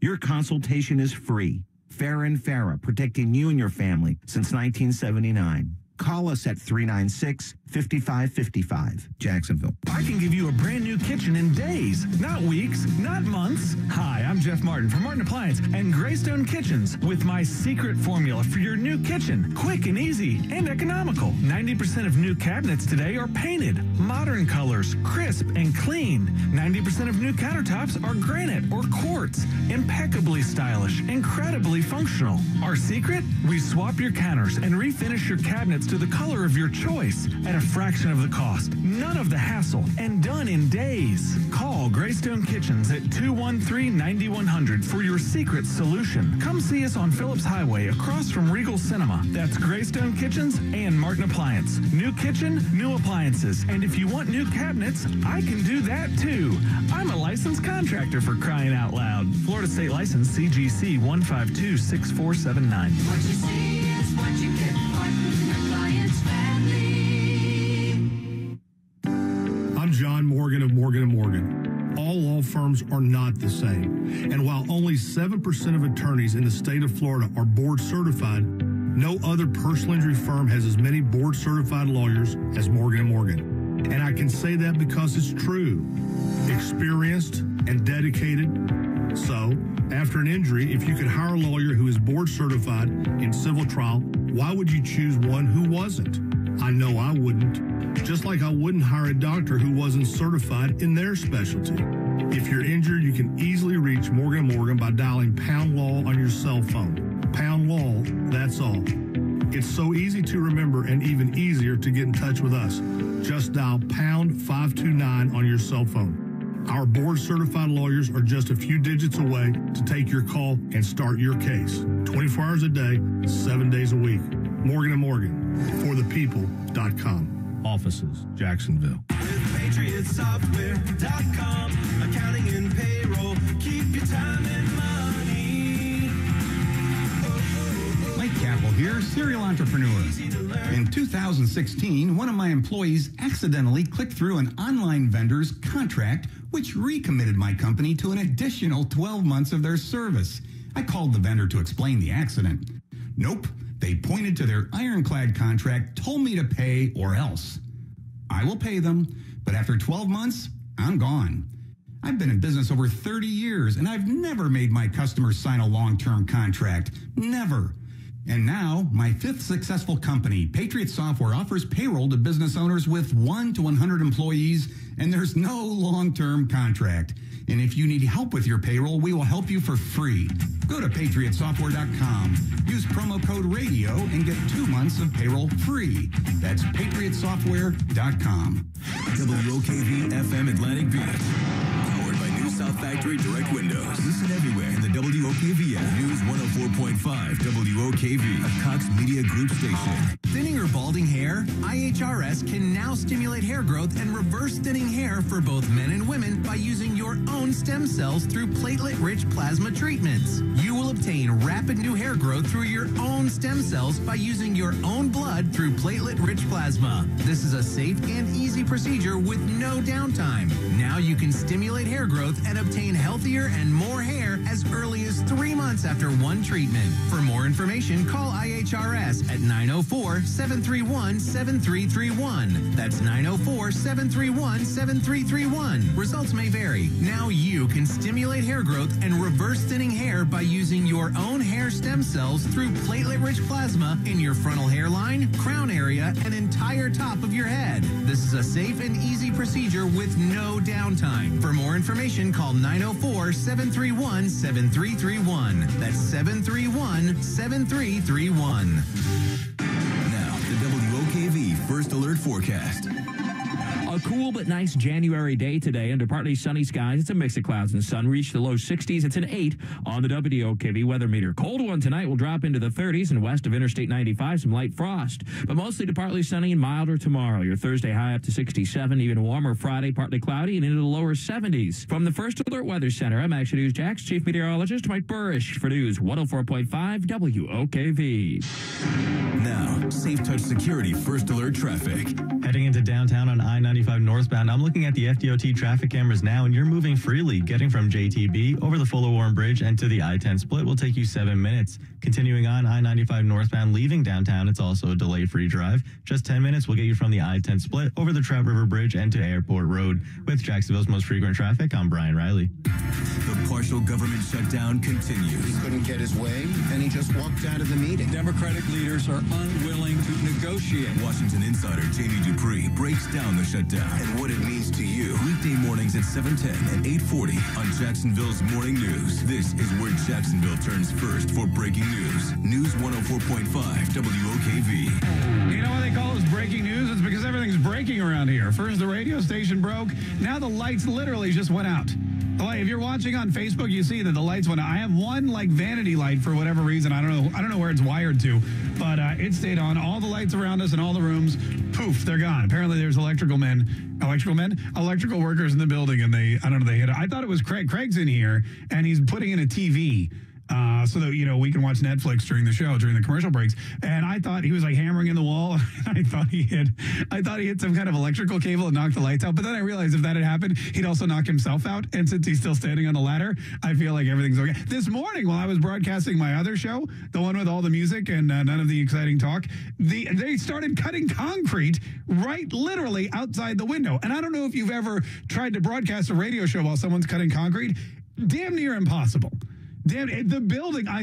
Your consultation is free. Farah & Farah, protecting you and your family since 1979. Call us at 396-5555, Jacksonville. I can give you a brand new kitchen in days, not weeks, not months. Hi, I'm Jeff Martin from Martin Appliance and Greystone Kitchens with my secret formula for your new kitchen. Quick and easy and economical. 90% of new cabinets today are painted, modern colors, crisp and clean. 90% of new countertops are granite or quartz, impeccably stylish, incredibly functional. Our secret? We swap your counters and refinish your cabinets to the color of your choice. At at a fraction of the cost, none of the hassle, and done in days. Call Greystone Kitchens at 213-9100 for your secret solution. Come see us on Phillips Highway across from Regal Cinema. That's Greystone Kitchens and Martin Appliance. New kitchen, new appliances. And if you want new cabinets, I can do that too. I'm a licensed contractor, for crying out loud. Florida State License CGC 1526479. What you see is what you get. Martin Appliance Family. I'm John Morgan of Morgan & Morgan. All law firms are not the same. And while only 7% of attorneys in the state of Florida are board certified, no other personal injury firm has as many board certified lawyers as Morgan & Morgan. And I can say that because it's true. Experienced and dedicated. So, after an injury, if you could hire a lawyer who is board certified in civil trial, why would you choose one who wasn't? I know I wouldn't. Just like I wouldn't hire a doctor who wasn't certified in their specialty. If you're injured, you can easily reach Morgan & Morgan by dialing pound law on your cell phone. Pound law, that's all. It's so easy to remember and even easier to get in touch with us. Just dial pound 529 on your cell phone. Our board-certified lawyers are just a few digits away to take your call and start your case. 24 hours a day, 7 days a week. Morgan & Morgan, forthepeople.com. Offices, Jacksonville. With PatriotSoftware.com, accounting and payroll, keep your time and money. Mike Capel here, serial entrepreneur. In 2016, one of my employees accidentally clicked through an online vendor's contract, which recommitted my company to an additional 12 months of their service. I called the vendor to explain the accident. Nope. They pointed to their ironclad contract, told me to pay or else. I will pay them, but after 12 months, I'm gone. I've been in business over 30 years, and I've never made my customers sign a long-term contract. Never. And now, my fifth successful company, Patriot Software, offers payroll to business owners with 1 to 100 employees, and there's no long-term contract. And if you need help with your payroll, we will help you for free. Go to PatriotSoftware.com. Use promo code RADIO and get 2 months of payroll free. That's PatriotSoftware.com. WOKV FM Atlantic Beach. Powered by New South Factory Direct Windows. Listen everywhere in the WOKV app. News 104.5 WOKV, a Cox Media Group station. Thinning or balding hair? IHRS can now stimulate hair growth and reverse thinning hair for both men and women by using your own stem cells through platelet-rich plasma treatments. You will obtain rapid new hair growth through your own stem cells by using your own blood through platelet-rich plasma. This is a safe and easy procedure with no downtime. Now you can stimulate hair growth and obtain healthier and more hair as early as 3 months after one treatment. For more information, call IHRS at 904-731-7331. That's 904-731-7331. Results may vary. Now you can stimulate hair growth and reverse thinning hair by using your own hair stem cells through platelet-rich plasma in your frontal hairline, crown area, and entire top of your head. This is a safe and easy procedure with no downtime. For more information, call 904-731-7331. That's 731-7331. Now, the WOKV First Alert Forecast. A cool but nice January day today under partly sunny skies. It's a mix of clouds and sun. Reach the low 60s. It's an 8 on the WOKV weather meter. Cold one tonight will drop into the 30s and west of Interstate 95, some light frost. But mostly to partly sunny and milder tomorrow. Your Thursday high up to 67, even warmer Friday, partly cloudy and into the lower 70s. From the First Alert Weather Center, I'm Action News Jack's Chief Meteorologist Mike Burrish for News 104.5 WOKV. Now, Safe Touch Security First Alert Traffic. Heading into downtown on I-95 northbound, I'm looking at the FDOT traffic cameras now, and you're moving freely. Getting from JTB over the Fuller Warren Bridge and to the I-10 split will take you 7 minutes. Continuing on I-95 northbound, leaving downtown, it's also a delay-free drive. Just 10 minutes will get you from the I-10 split over the Trout River Bridge and to Airport Road. With Jacksonville's most frequent traffic, I'm Brian Riley. The partial government shutdown continues. He couldn't get his way, and he just walked out of the meeting. Democratic leaders are unwilling to negotiate. Washington insider Jamie Dupree breaks down the shutdown and what it means to you. Weekday mornings at 7:10 and 8:40 on Jacksonville's Morning News. This is where Jacksonville turns first for breaking news. News 104.5 WOKV. You know why they call this breaking news? It's because everything's breaking around here. First the radio station broke. Now the lights literally just went out. Like, if you're watching on Facebook, you see that the lights went out. I have one vanity light for whatever reason. I don't know where it's wired to, but it stayed on. All the lights around us in all the rooms, poof, they're gone. Apparently there's electrical workers in the building, and they hit it. I thought it was Craig. Craig's in here, and he's putting in a TV. So that, we can watch Netflix during the show, during the commercial breaks. And I thought he was hammering in the wall. I thought he hit some kind of electrical cable and knocked the lights out. But then I realized if that had happened, he'd also knock himself out. And since he's still standing on the ladder, I feel like everything's okay. This morning, while I was broadcasting my other show, the one with all the music and none of the exciting talk, they started cutting concrete right literally outside the window. And I don't know if you've ever tried to broadcast a radio show while someone's cutting concrete. Damn near impossible. Damn, I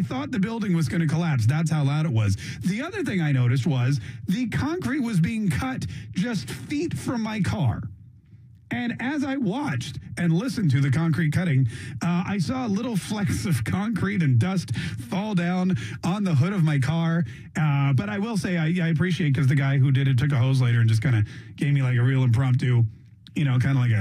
thought the building was going to collapse. That's how loud it was. The other thing I noticed was the concrete was being cut just feet from my car. And as I watched and listened to the concrete cutting, I saw little flecks of concrete and dust fall down on the hood of my car. But I will say I appreciate, because the guy who did it took a hose later and just kind of gave me a real impromptu, kind of like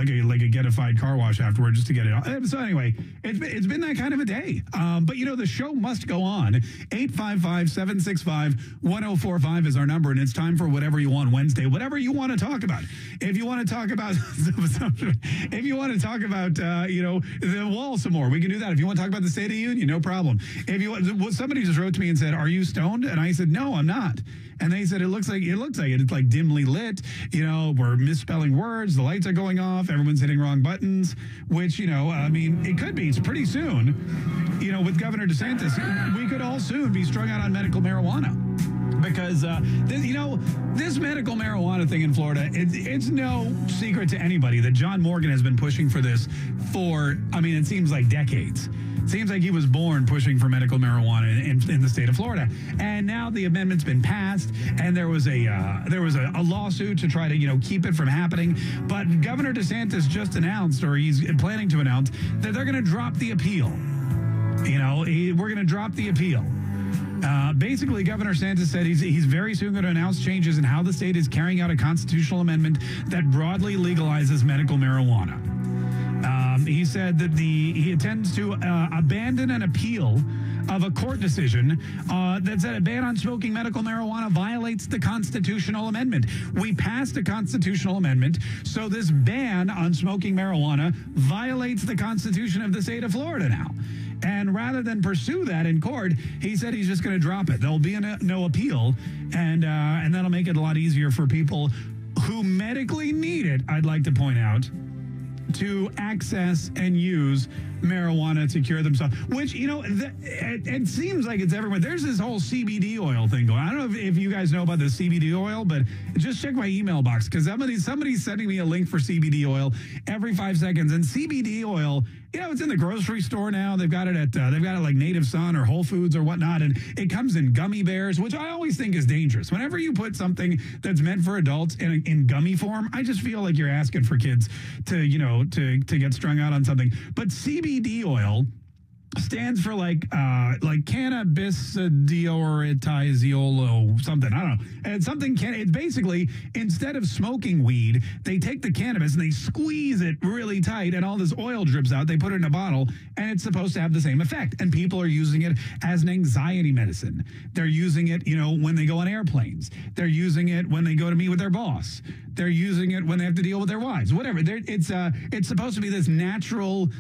a getified car wash afterward, just to get it off. So anyway, it's been that kind of a day. But the show must go on. 855-765-1045 is our number, and it's time for Whatever You Want Wednesday. Whatever you want to talk about. If you want to talk about the wall some more, we can do that. If you want to talk about the State of the Union, no problem. Somebody just wrote to me and said, "Are you stoned?" And I said, "No, I'm not." And they said, it looks like it. It's dimly lit. We're misspelling words. The lights are going off. Everyone's hitting wrong buttons, which, it could be. It's pretty soon. With Governor DeSantis, we could all soon be strung out on medical marijuana. Because, this medical marijuana thing in Florida, it's no secret to anybody that John Morgan has been pushing for this for, it seems like decades. Seems like he was born pushing for medical marijuana in the state of Florida. And now the amendment's been passed, and there was a lawsuit to try to, keep it from happening. But Governor DeSantis just announced, or he's planning to announce, that they're going to drop the appeal. We're going to drop the appeal. Basically, Governor DeSantis said he's very soon going to announce changes in how the state is carrying out a constitutional amendment that broadly legalizes medical marijuana. He said that he intends to abandon an appeal of a court decision that said a ban on smoking medical marijuana violates the constitutional amendment. We passed a constitutional amendment, so this ban on smoking marijuana violates the Constitution of the state of Florida now. And rather than pursue that in court, he said he's just going to drop it. There'll be no appeal, and that'll make it a lot easier for people who medically need it, I'd like to point out, to access and use marijuana to cure themselves, which, it seems like it's everywhere. There's this whole CBD oil thing going on. I don't know if you guys know about the CBD oil, but just check my email box, because somebody's sending me a link for CBD oil every 5 seconds. And CBD oil, it's in the grocery store now. They've got it at like Native Sun or Whole Foods or whatnot, and it comes in gummy bears, which I always think is dangerous. Whenever you put something that's meant for adults in gummy form, I just feel like you're asking for kids to get strung out on something. But CBD oil stands for like cannabidiol something. I don't know. And it's basically, instead of smoking weed, they take the cannabis and they squeeze it really tight, and all this oil drips out. They put it in a bottle, and it's supposed to have the same effect. And people are using it as an anxiety medicine. They're using it, when they go on airplanes. They're using it when they go to meet with their boss. They're using it when they have to deal with their wives. Whatever. It's supposed to be this natural.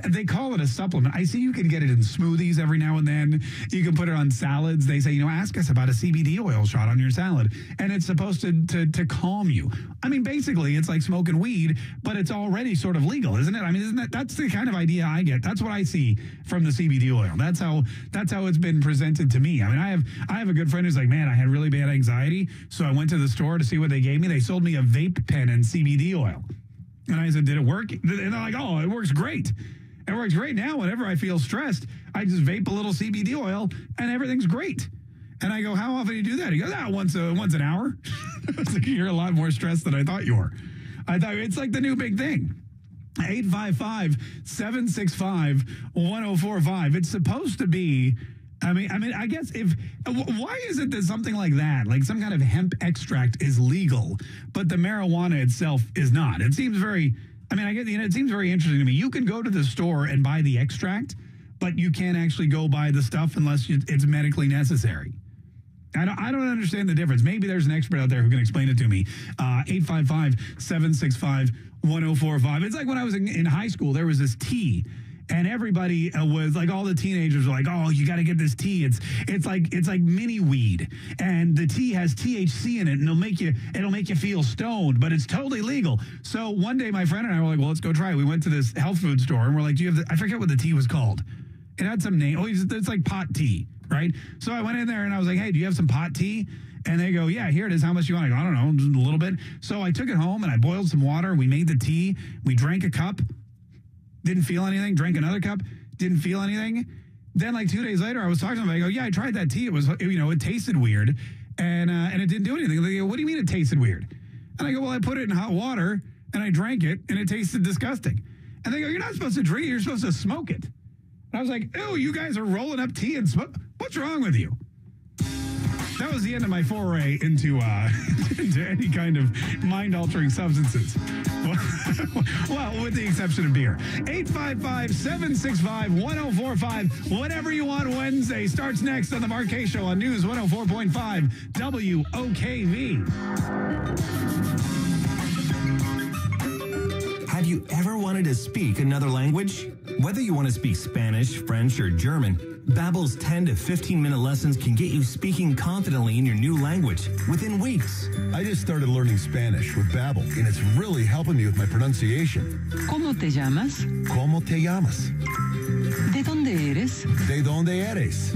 They call it a supplement. I see you can get it in smoothies every now and then. You can put it on salads. They say, ask us about a CBD oil shot on your salad. And it's supposed to calm you. Basically, it's like smoking weed, but it's already sort of legal, isn't it? That's the kind of idea I get. That's what I see from the CBD oil. That's how it's been presented to me. I have a good friend who's like, man, I had really bad anxiety, so I went to the store to see what they gave me. They sold me a vape pen and CBD oil. And I said, did it work? And they're like, oh, it works great. It works great now. Whenever I feel stressed, I just vape a little CBD oil and everything's great. And I go, how often do you do that? He goes, once an hour. I was like, you're a lot more stressed than I thought you were. I thought it's like the new big thing. 855-765-1045. It's supposed to be, I guess why is it that something like that, like some kind of hemp extract is legal, but the marijuana itself is not? It seems very, it seems very interesting to me. You can go to the store and buy the extract, but you can't actually go buy the stuff unless it's medically necessary. I don't understand the difference. Maybe there's an expert out there who can explain it to me. 855-765-1045. It's like when I was in high school, there was this tea, and everybody was like, all the teenagers were like, oh, you got to get this tea. It's like mini weed, and the tea has THC in it, and it'll make you feel stoned, but it's totally legal. So one day my friend and I were like, well, let's go try it. We went to this health food store, and we're like, do you have I forget what the tea was called. It had some name. Oh, it's like pot tea. Right? So I went in there and I was like, hey, do you have some pot tea? And they go, yeah, here it is. How much you want? I go, I don't know, just a little bit. So I took it home and I boiled some water. We made the tea. We drank a cup. Didn't feel anything. Drank another cup. Didn't feel anything. Then like 2 days later, I was talking to them. I go, yeah, I tried that tea. It was, it tasted weird. And it didn't do anything. They go, what do you mean it tasted weird? And I go, well, I put it in hot water and I drank it and it tasted disgusting. And they go, you're not supposed to drink it. You're supposed to smoke it. And I was like, ew, you guys are rolling up tea and smoke. What's wrong with you? That was the end of my foray into any kind of mind-altering substances. Well, with the exception of beer. 855-765-1045. Whatever you want Wednesday starts next on the Mark Kaye Show on News 104.5 WOKV. Have you ever wanted to speak another language? Whether you want to speak Spanish, French, or German, Babbel's 10 to 15-minute lessons can get you speaking confidently in your new language within weeks. I just started learning Spanish with Babbel, and it's really helping me with my pronunciation. ¿Cómo te llamas? ¿Cómo te llamas? ¿De dónde eres? ¿De dónde eres?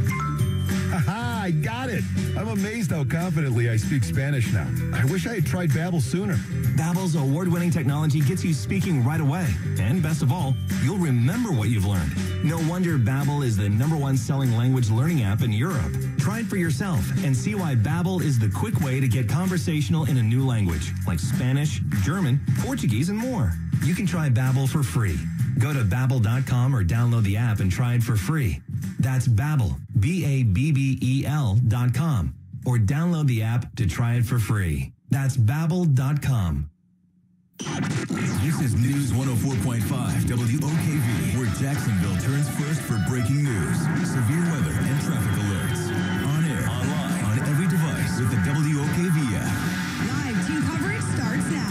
Haha, I got it. I'm amazed how confidently I speak Spanish now. I wish I had tried Babbel sooner. Babbel's award-winning technology gets you speaking right away. And best of all, you'll remember what you've learned. No wonder Babbel is the #1 selling language learning app in Europe. Try it for yourself and see why Babbel is the quick way to get conversational in a new language, like Spanish, German, Portuguese, and more. You can try Babbel for free. Go to Babbel.com or download the app and try it for free. That's Babbel, Babbel.com, or download the app to try it for free. That's Babbel.com. This is News 104.5 WOKV, where Jacksonville turns first for breaking news, severe weather, and traffic alerts. On air, online, on every device with the WOKV app. Live team coverage starts now.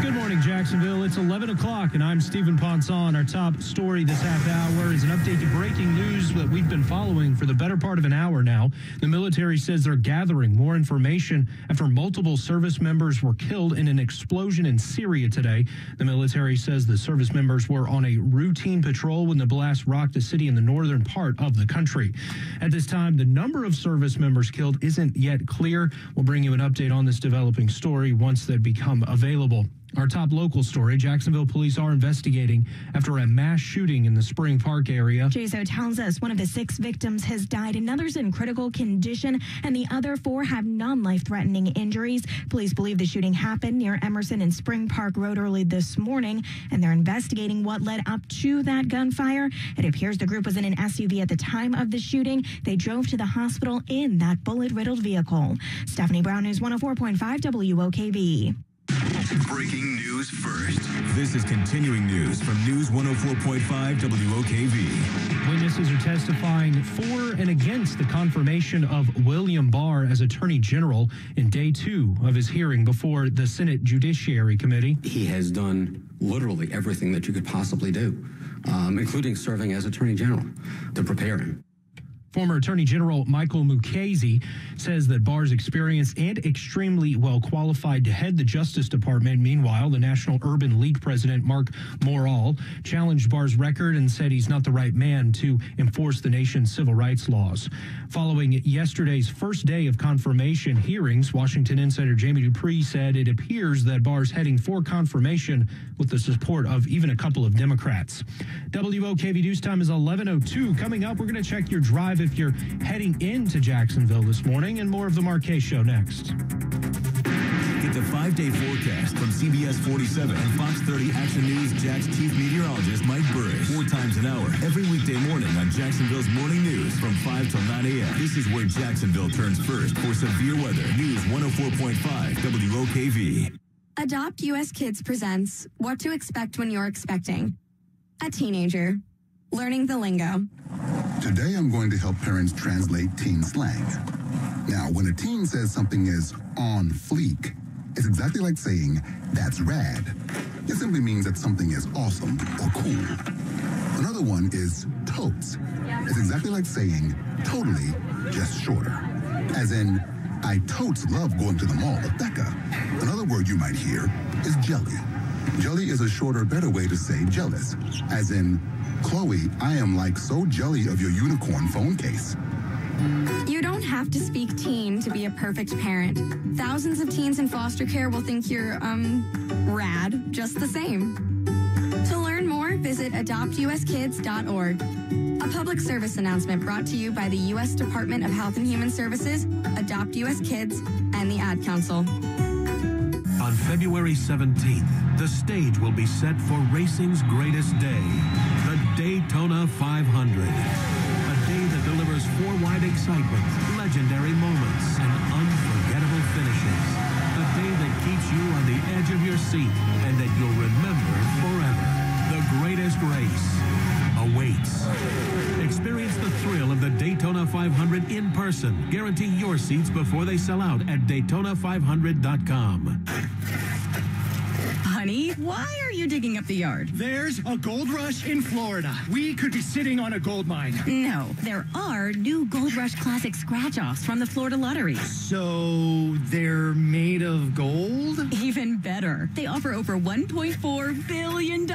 Good morning, Jacksonville. It's 11 o'clock, and I'm Stephen Ponson. Our top story this half hour is an update to breaking news that we've been following for the better part of an hour now. The military says they're gathering more information after multiple service members were killed in an explosion in Syria today. The military says the service members were on a routine patrol when the blast rocked a city in the northern part of the country. At this time, the number of service members killed isn't yet clear. We'll bring you an update on this developing story once they become available. Our top local story, Jacksonville police are investigating after a mass shooting in the Spring Park area. JSO tells us one of the 6 victims has died, another's in critical condition, and the other 4 have non-life-threatening injuries. Police believe the shooting happened near Emerson and Spring Park Road early this morning, and they're investigating what led up to that gunfire. It appears the group was in an SUV at the time of the shooting. They drove to the hospital in that bullet-riddled vehicle. Stephanie Brown, News 104.5 WOKV. Breaking news first. This is continuing news from News 104.5 WOKV. Witnesses are testifying for and against the confirmation of William Barr as Attorney General in day 2 of his hearing before the Senate Judiciary Committee. He has done literally everything that you could possibly do, including serving as Attorney General, to prepare him. Former Attorney General Michael Mukasey says that Barr's experienced and extremely well qualified to head the Justice Department. Meanwhile, the National Urban League president, Mark Morrall, challenged Barr's record and said he's not the right man to enforce the nation's civil rights laws. Following yesterday's first day of confirmation hearings, Washington insider Jamie Dupree said it appears that Barr's heading for confirmation with the support of even a couple of Democrats. WOKV News Time is 11:02. Coming up, we're going to check your drive if you're heading into Jacksonville this morning, and more of the Marquez Show next. Get the 5-day forecast from CBS 47 and Fox 30 Action News Jack's chief meteorologist Mike Burrish. 4 times an hour, every weekday morning on Jacksonville's Morning News from 5 till 9 a.m. This is where Jacksonville turns first for severe weather. News 104.5 WOKV. Adopt US Kids presents What to Expect When You're Expecting. A teenager. Learning the lingo. Today I'm going to help parents translate teen slang. Now, when a teen says something is on fleek, it's exactly like saying, that's rad. It simply means that something is awesome or cool. Another one is totes. It's exactly like saying, totally, just shorter. As in, I totes love going to the mall with Becca. Another word you might hear is jelly. Jelly is a shorter, better way to say jealous. As in, Chloe, I am like so jelly of your unicorn phone case. You don't have to speak teen to be a perfect parent. Thousands of teens in foster care will think you're, rad, just the same. To learn more, visit adoptuskids.org. A public service announcement brought to you by the U.S. Department of Health and Human Services, Adopt U.S. Kids, and the Ad Council. On February 17th, the stage will be set for racing's greatest day, the Daytona 500. A day that delivers four-wide excitement, legendary moments, and unforgettable finishes. A day that keeps you on the edge of your seat and that you'll remember forever. The greatest race awaits. Experience the thrill of the Daytona 500 in person. Guarantee your seats before they sell out at Daytona500.com. Honey, why are you digging up the yard? There's a gold rush in Florida. We could be sitting on a gold mine. No, there are new Gold Rush Classic scratch-offs from the Florida Lottery. So they're made of gold? Even better. They offer over $1.4 billion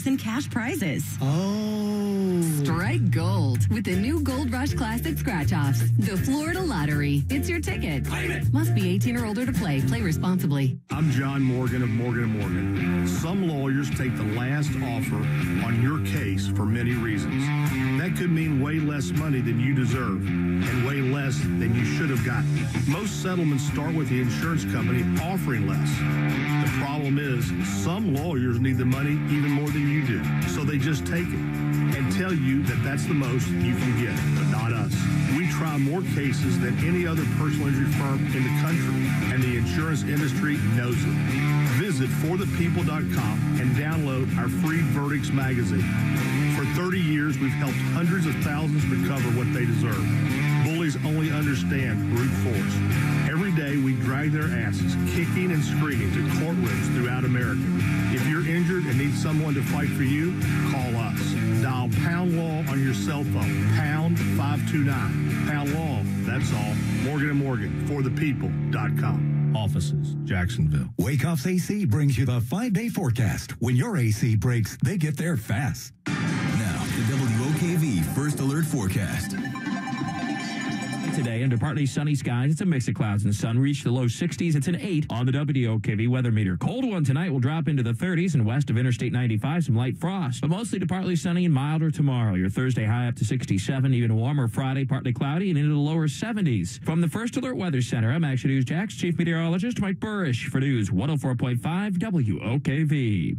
in cash prizes. Oh. Strike gold with the new Gold Rush Classic scratch-offs. The Florida Lottery. It's your ticket. Claim it. Must be 18 or older to play. Play responsibly. I'm John Morgan of Morgan & Morgan. Some lawyers take the last offer on your case for many reasons. That could mean way less money than you deserve and way less than you should have gotten. Most settlements start with the insurance company offering less. The problem is some lawyers need the money even more than you do, so they just take it and tell you that that's the most you can get, but not us. We try more cases than any other personal injury firm in the country, and the insurance industry knows it. Visit forthepeople.com and download our free verdicts magazine. For 30 years, we've helped hundreds of thousands recover what they deserve. Bullies only understand brute force. Every day, we drag their asses, kicking and screaming, to courtrooms throughout America. If you're injured and need someone to fight for you, call us. Dial Pound Law on your cell phone. Pound 529. Pound Law, that's all. Morgan & Morgan, forthepeople.com. Offices, Jacksonville. Wakeoff's AC brings you the 5-day forecast. When your AC breaks, they get there fast. Now, the WOKV First Alert Forecast. Today, under partly sunny skies, it's a mix of clouds and sun. Reach the low 60s. It's an 8 on the WOKV weather meter. Cold one tonight will drop into the 30s, and west of Interstate 95, some light frost. But mostly to partly sunny and milder tomorrow. Your Thursday high up to 67, even warmer Friday, partly cloudy and into the lower 70s. From the First Alert Weather Center, I'm Action News Jack's chief meteorologist, Mike Burrish, for News 104.5 WOKV.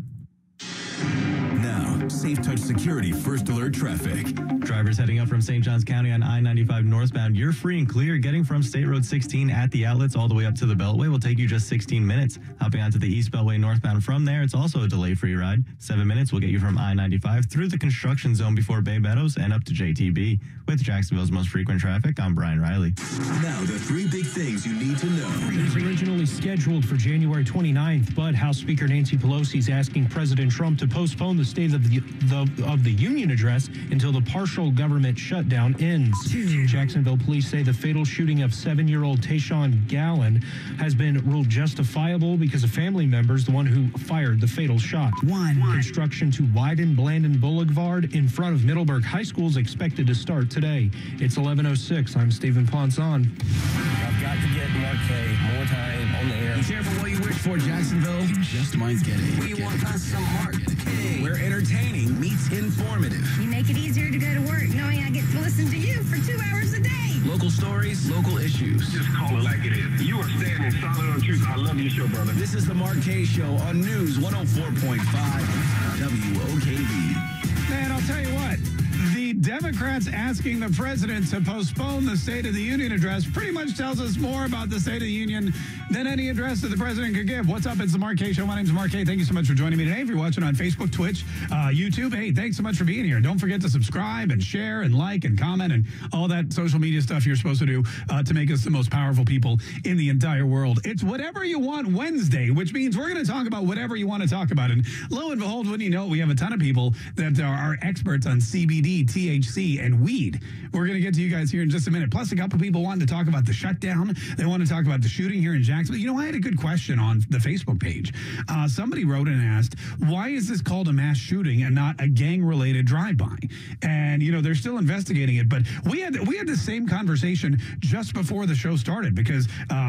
Now, Safe Touch Security First Alert Traffic. Drivers heading up from St. Johns County on I-95 northbound, you're free and clear. Getting from State Road 16 at the outlets all the way up to the Beltway will take you just 16 minutes. Hopping onto the East Beltway northbound from there, it's also a delay-free ride. 7 minutes will get you from I-95 through the construction zone before Bay Meadows and up to JTB. With Jacksonville's most frequent traffic, I'm Brian Riley. Now, the 3 big things you need to know. It was originally scheduled for January 29th, but House Speaker Nancy Pelosi is asking President Trump to postpone the State of the Union address until the partial government shutdown ends. Jacksonville police say the fatal shooting of 7-year-old Tayshawn Gallen has been ruled justifiable because a family member is the one who fired the fatal shot. Construction to widen Blandon Boulevard in front of Middleburg High School is expected to start today. It's 11:06. I'm Stephen Ponson. I've got got to get Marquet more time on the air. Be careful what you wish for, Jacksonville. You just might get it. We want us some marketing. Where entertaining meets informative. You make it easier to go to work knowing I get to listen to you for 2 hours a day. Local stories, local issues. Just call it like it is. You are standing solid on truth. I love your show, brother. This is the Mark K Show on News 104.5 WOKV. Man, I'll tell you what. The Democrats asking the president to postpone the State of the Union address pretty much tells us more about the State of the Union than any address that the president could give. What's up? It's the Mark K Show. My name's Mark K. Thank you so much for joining me today. If you're watching on Facebook, Twitch, YouTube, hey, thanks so much for being here. Don't forget to subscribe and share and like and comment and all that social media stuff you're supposed to do to make us the most powerful people in the entire world. It's Whatever You Want Wednesday, which means we're going to talk about whatever you want to talk about. And lo and behold, wouldn't you know, we have a ton of people that are experts on CBD, THC, and weed. We're going to get to you guys here in just a minute. Plus, a couple people wanted to talk about the shutdown. They want to talk about the shooting here in Jacksonville. You know, I had a good question on the Facebook page. Somebody wrote and asked, why is this called a mass shooting and not a gang-related drive-by? And, you know, they're still investigating it. But we had the same conversation just before the show started because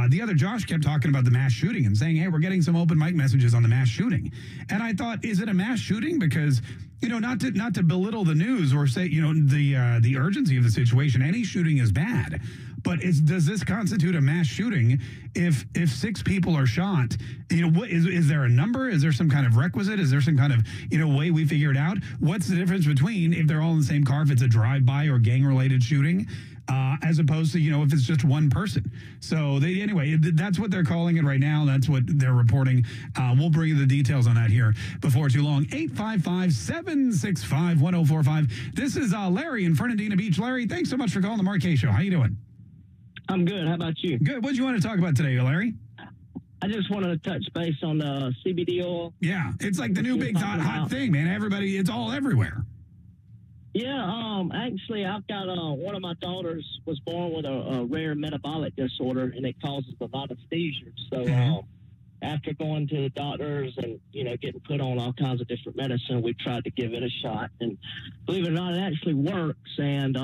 the other Josh kept talking about the mass shooting and saying, hey, we're getting some open mic messages on the mass shooting. And I thought, is it a mass shooting? Because, you know, not to belittle the news or say, you know, the urgency of the situation. Any shooting is bad, but does this constitute a mass shooting if 6 people are shot? You know, what is there a number? Is there some kind of requisite? Is there some kind of, you know, way we figure it out? What's the difference between if they're all in the same car, if it's a drive-by or gang-related shooting? As opposed to, you know, if it's just one person. So anyway, that's what they're calling it right now. That's what they're reporting. We'll bring you the details on that here before too long. 855-765-1045. This is Larry in Fernandina Beach. Larry, thanks so much for calling the Mark K Show. How you doing? I'm good. How about you? Good. What do you want to talk about today, Larry? I just wanted to touch base on the CBD oil. Yeah, it's like the new big hot thing, man. Everybody, it's all everywhere. Yeah, actually, I've got one of my daughters was born with a rare metabolic disorder, and it causes a lot of seizures. So after going to the doctors and, you know, getting put on all kinds of different medicine, we tried to give it a shot. And believe it or not, it actually works. And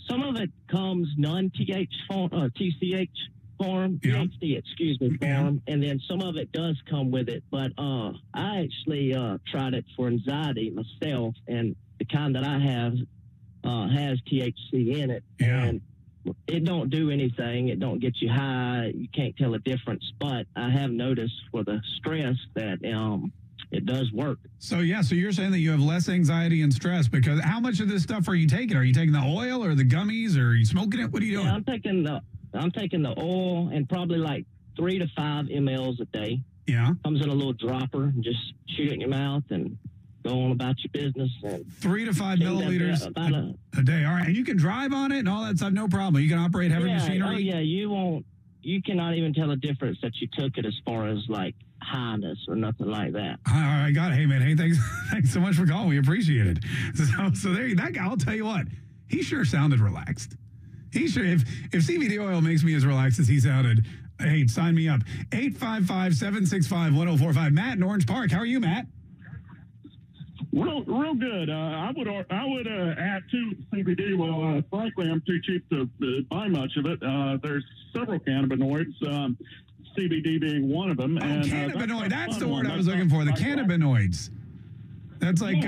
some of it comes non-TCH form, TCH form, THC, excuse me, form, and then some of it does come with it. But I actually tried it for anxiety myself, and the kind that I have has THC in it, and it don't do anything. It don't get you high. You can't tell a difference. But I have noticed for the stress that it does work. So you're saying that you have less anxiety and stress because how much of this stuff are you taking? Are you taking the oil or the gummies or are you smoking it? What are you doing? Yeah, I'm taking the oil and probably like 3 to 5 mLs a day. Yeah, comes in a little dropper and just shoot it in your mouth and go on about your business. And 3 to 5 milliliters a day. All right. And you can drive on it and all that stuff, no problem. You can operate heavy machinery. Oh, yeah. You cannot even tell a difference that you took it as far as like highness or nothing like that. All right, got it. Hey, man. Hey, thanks so much for calling. We appreciate it. So there, that guy, I'll tell you what, he sure sounded relaxed. He sure, if CBD oil makes me as relaxed as he sounded, hey, sign me up. 855-765-1045. Matt in Orange Park. How are you, Matt? Real good. I would add to CBD. Well, frankly, I'm too cheap to buy much of it. There's several cannabinoids, CBD being one of them. And, cannabinoid. That's the word I was looking for. The cannabinoids. That's like.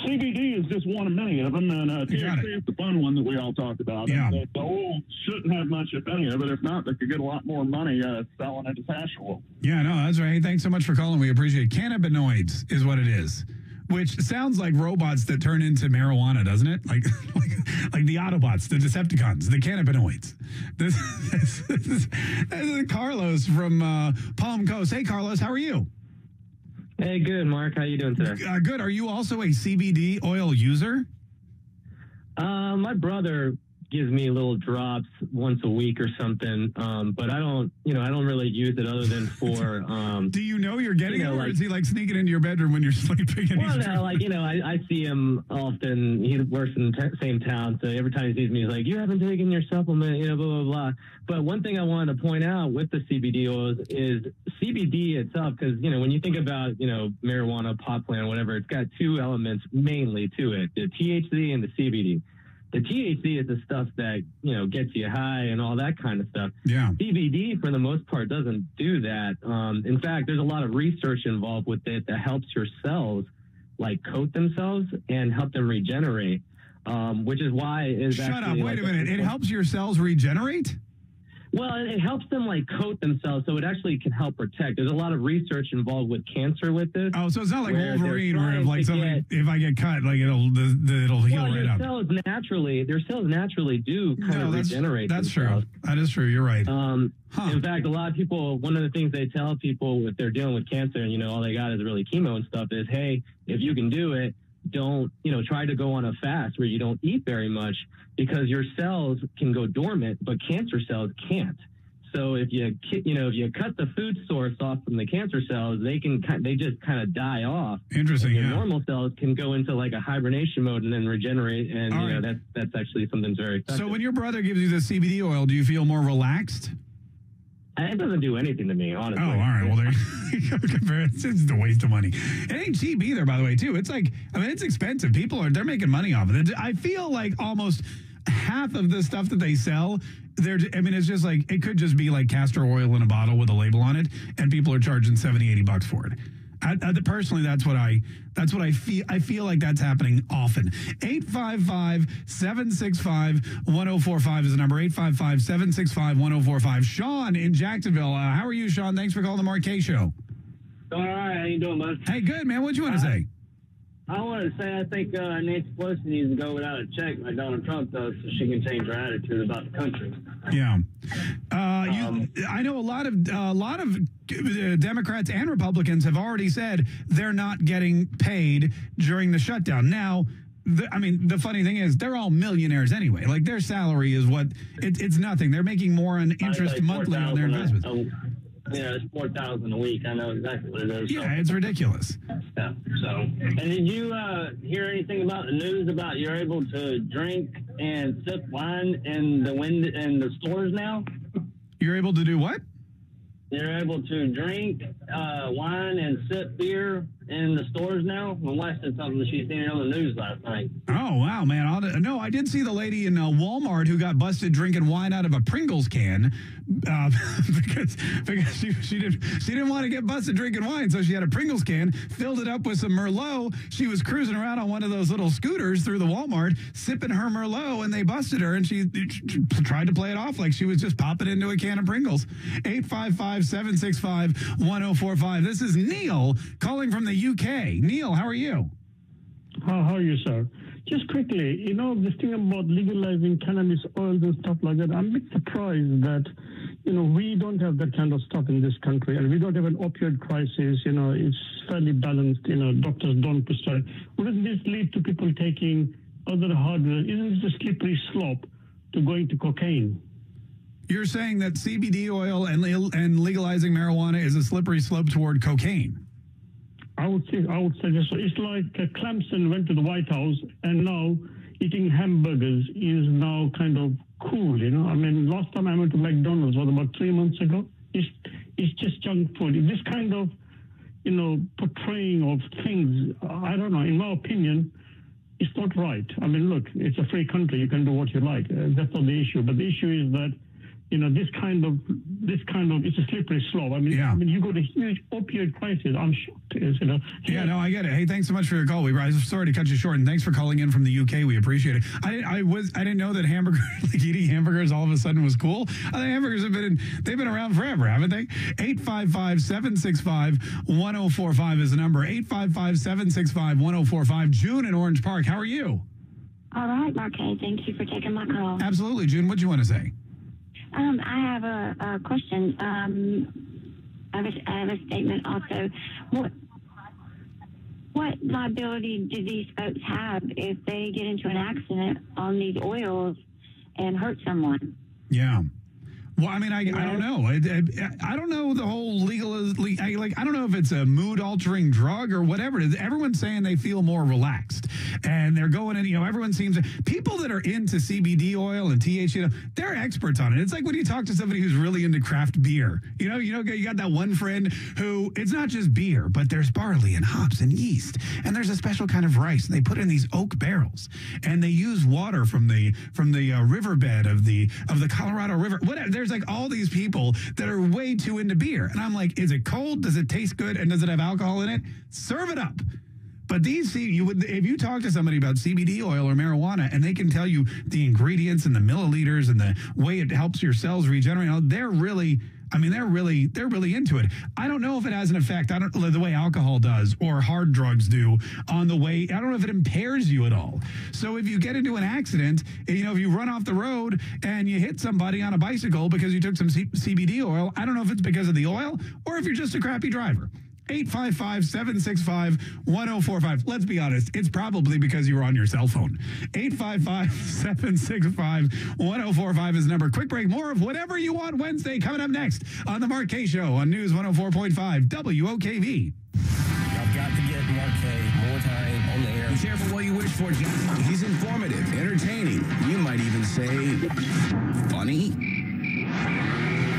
CBD is just one of many of them, and THC is the fun one that we all talk about. Yeah. And the oil shouldn't have much, if any of it. If not, they could get a lot more money selling it as hash oil. Yeah, no, that's right. Hey, thanks so much for calling. We appreciate it. Cannabinoids is what it is, which sounds like robots that turn into marijuana, doesn't it? Like the Autobots, the Decepticons, the cannabinoids. This is Carlos from Palm Coast. Hey, Carlos, how are you? Hey, good, Mark. How you doing today? Good. Are you also a CBD oil user? My brother gives me little drops once a week or something, but I don't really use it other than for. Do you know you're getting it, or is he like sneaking into your bedroom when you're sleeping? And well, no, I see him often. He works in the same town, so every time he sees me, he's like, "You haven't taken your supplement," blah blah blah. But one thing I wanted to point out with the CBD oils is CBD itself, because when you think about marijuana, pot plant, whatever, it's got 2 elements mainly to it: the THC and the CBD. The THC is the stuff that, gets you high and all that kind of stuff. Yeah. CBD, for the most part, doesn't do that. In fact, there's a lot of research involved with it that helps your cells, coat themselves and help them regenerate, which is why it's Shut up. Wait a minute. It helps your cells regenerate? Well, it helps them coat themselves, so it actually can help protect. There's a lot of research involved with cancer with this. Oh, so it's not like Wolverine, where if I get cut, it'll heal right up. Their cells naturally do kind of regenerate. That's true. That is true. You're right. In fact, a lot of people, one of the things they tell people if they're dealing with cancer and all they got is really chemo and stuff is, hey, if you can do it, don't try to go on a fast where you don't eat very much, because your cells can go dormant, but cancer cells can't. So if you cut the food source off from the cancer cells, they just kind of die off. Interesting. And normal cells can go into a hibernation mode and then regenerate, and that's actually something very effective. So when your brother gives you the CBD oil, do you feel more relaxed? It doesn't do anything to me, honestly. Oh, all right. Well, it's just a waste of money. It ain't cheap either, by the way, too. It's it's expensive. They're making money off of it. I feel like almost half of the stuff that they sell, it's just it could just be castor oil in a bottle with a label on it, and people are charging $70-$80 for it. Personally, that's what I feel. I feel like that's happening often. 855-765-1045 is the number. 855-765-1045. Sean in Jacksonville. How are you, Sean? Thanks for calling the Mark K Show. All right. How you doing, bud? Hey, good, man. What you want to say? I want to say I think Nancy Pelosi needs to go without a check like Donald Trump does, so she can change her attitude about the country. Yeah. I know a lot of Democrats and Republicans have already said they're not getting paid during the shutdown. Now, the funny thing is they're all millionaires anyway. Their salary is it's nothing. They're making more on interest monthly on their investments. It's $4,000 a week. I know exactly what it is. Yeah, it's ridiculous. Yeah. So, and did you hear anything about the news about you're able to drink and sip wine in the stores now? You're able to do what? You're able to drink wine and sip beer in the stores now. My wife said something that she's seen on the news last night. Oh, wow, man. I did see the lady in Walmart who got busted drinking wine out of a Pringles can because she didn't want to get busted drinking wine, so she had a Pringles can, filled it up with some Merlot. She was cruising around on one of those little scooters through the Walmart, sipping her Merlot, and they busted her, and she tried to play it off like she was just popping into a can of Pringles. 855-765-1045. This is Neil calling from the UK. Neil, how are you? How are you, sir? Just quickly, this thing about legalizing cannabis oils and stuff like that, I'm a bit surprised that, we don't have that kind of stuff in this country, and we don't have an opioid crisis. It's fairly balanced. Doctors don't prescribe. Wouldn't this lead to people taking other hardware? Isn't this a slippery slope to going to cocaine? You're saying that CBD oil and legalizing marijuana is a slippery slope toward cocaine? I would suggest so. It's like Clemson went to the White House, and now eating hamburgers is now kind of cool. Last time I went to McDonald's was about 3 months ago. It's just junk food. This kind of, portraying of things, I don't know. In my opinion, it's not right. Look, it's a free country. You can do what you like. That's not the issue. But the issue is that, this kind of, it's a slippery slope. You got a huge opioid crisis. I'm shocked. Yeah, no, I get it. Hey, thanks so much for your call. I'm sorry to cut you short, and thanks for calling in from the UK. We appreciate it. I didn't know that eating hamburgers all of a sudden was cool. I think hamburgers they've been around forever, haven't they? 855-765-1045 is the number. 855-765-1045. June in Orange Park. How are you? All right, Mark. Thank you for taking my call. Absolutely, June. What do you want to say? I have a question. I have a statement also. What liability do these folks have if they get into an accident on these oils and hurt someone? Yeah. Well, I mean, I don't know. I don't know the whole I don't know if it's a mood-altering drug or whatever it is. Everyone's saying they feel more relaxed. And they're going in, everyone seems... People that are into CBD oil and THC, they're experts on it. It's like when you talk to somebody who's really into craft beer. You got that one friend who, it's not just beer, but there's barley and hops and yeast. And there's a special kind of rice. And they put in these oak barrels. And they use water from the riverbed of the Colorado River. Whatever. There's like all these people that are way too into beer. And I'm like, is it cold? Does it taste good? And does it have alcohol in it? Serve it up. But if you talk to somebody about CBD oil or marijuana and they can tell you the ingredients and the milliliters and the way it helps your cells regenerate, they're really into it. I don't know if it has an effect. I don't know the way alcohol does or hard drugs do on the way. I don't know if it impairs you at all. So if you get into an accident, if you run off the road and you hit somebody on a bicycle because you took some CBD oil, I don't know if it's because of the oil or if you're just a crappy driver. 855-765-1045. Let's be honest. It's probably because you were on your cell phone. 855-765-1045 is the number. Quick break. More of Whatever You Want Wednesday coming up next on The Mark Kaye Show on News 104.5 WOKV. I've got to get Mark Kaye more time on the air. Be careful what you wish for, Jack. He's informative, entertaining. You might even say funny.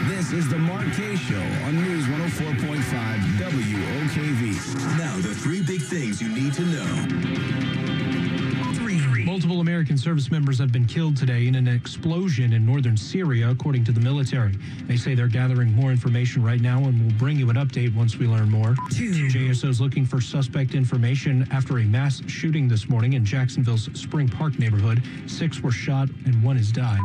This is the Mark Kaye Show on News 104.5 WOKV. Now, the three big things you need to know. Multiple American service members have been killed today in an explosion in northern Syria, according to the military. They say they're gathering more information right now and will bring you an update once we learn more. JSO is looking for suspect information after a mass shooting this morning in Jacksonville's Spring Park neighborhood. 6 were shot and 1 has died.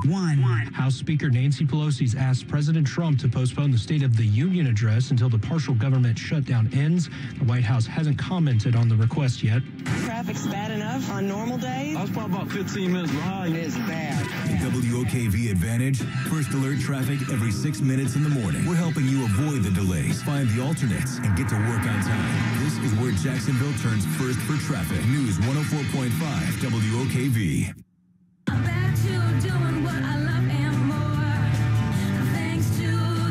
House Speaker Nancy Pelosi's asked President Trump to postpone the State of the Union address until the partial government shutdown ends. The White House hasn't commented on the request yet. Traffic's bad enough on normal days. I was probably about 15 minutes behind. It's bad. WOKV Advantage, first alert traffic every 6 minutes in the morning. We're helping you avoid the delays, find the alternates, and get to work on time. This is where Jacksonville turns first for traffic. News 104.5 WOKV. I'm back to doing what I love and more, thanks to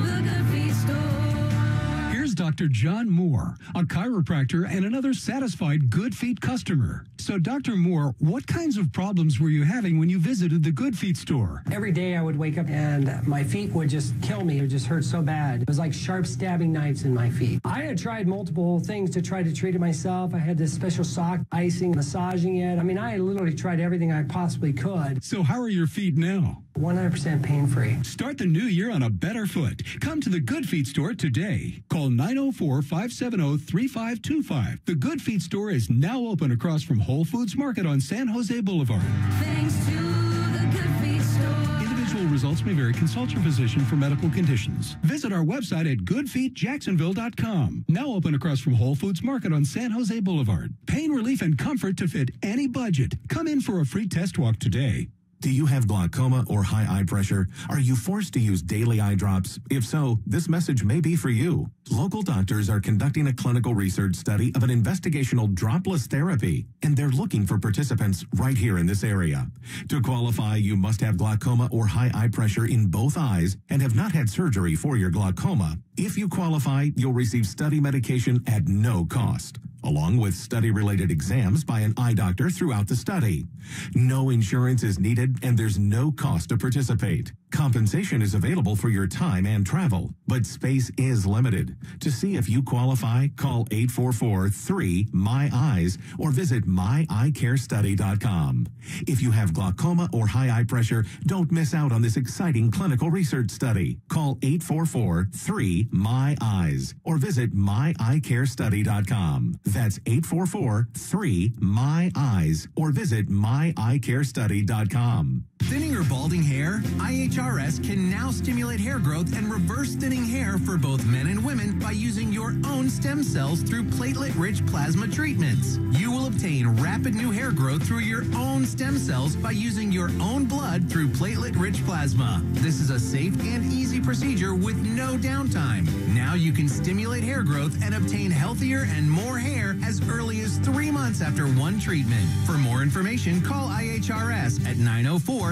the Good Feet store. Here's Dr. John Moore, a chiropractor and another satisfied Good Feet customer. So, Dr. Moore, what kinds of problems were you having when you visited the Good Feet store? Every day I would wake up and my feet would just kill me. It just hurt so bad. It was like sharp stabbing knives in my feet. I had tried multiple things to try to treat it myself. I had this special sock, icing, massaging it. I mean, I literally tried everything I possibly could. So how are your feet now? 100% pain-free. Start the new year on a better foot. Come to the Good Feet store today. Call 904-570-3525. The Good Feet store is now open across from Whole Foods Market on San Jose Boulevard. Thanks to the Good Feet store. Individual results may vary. Consult your physician for medical conditions. Visit our website at goodfeetjacksonville.com. Now open across from Whole Foods Market on San Jose Boulevard. Pain relief and comfort to fit any budget. Come in for a free test walk today. Do you have glaucoma or high eye pressure? Are you forced to use daily eye drops? If so, this message may be for you. Local doctors are conducting a clinical research study of an investigational dropless therapy, and they're looking for participants right here in this area. To qualify, you must have glaucoma or high eye pressure in both eyes and have not had surgery for your glaucoma. If you qualify, you'll receive study medication at no cost, along with study-related exams by an eye doctor throughout the study. No insurance is needed, and there's no cost to participate. Compensation is available for your time and travel, but space is limited. To see if you qualify, call 844-3-MY-EYES or visit myeyecarestudy.com. If you have glaucoma or high eye pressure, don't miss out on this exciting clinical research study. Call 844-3-MY-EYES or visit myeyecarestudy.com. That's 844-3-MY-EYES or visit myeyecarestudy.com. Thinning or balding hair? IHRS can now stimulate hair growth and reverse thinning hair for both men and women by using your own stem cells through platelet-rich plasma treatments. You will obtain rapid new hair growth through your own stem cells by using your own blood through platelet-rich plasma. This is a safe and easy procedure with no downtime. Now you can stimulate hair growth and obtain healthier and more hair as early as 3 months after one treatment. For more information, call IHRS at 904-731-0000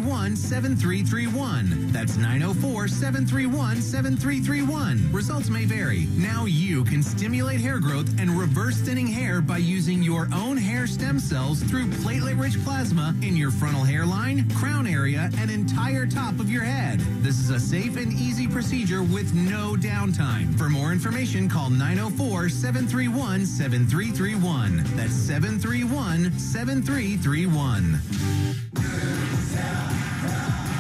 904-731-7331. That's 904-731-7331. Results may vary. Now you can stimulate hair growth and reverse thinning hair by using your own hair stem cells through platelet-rich plasma in your frontal hairline, crown area, and entire top of your head. This is a safe and easy procedure with no downtime. For more information, call 904-731-7331. That's 731-7331.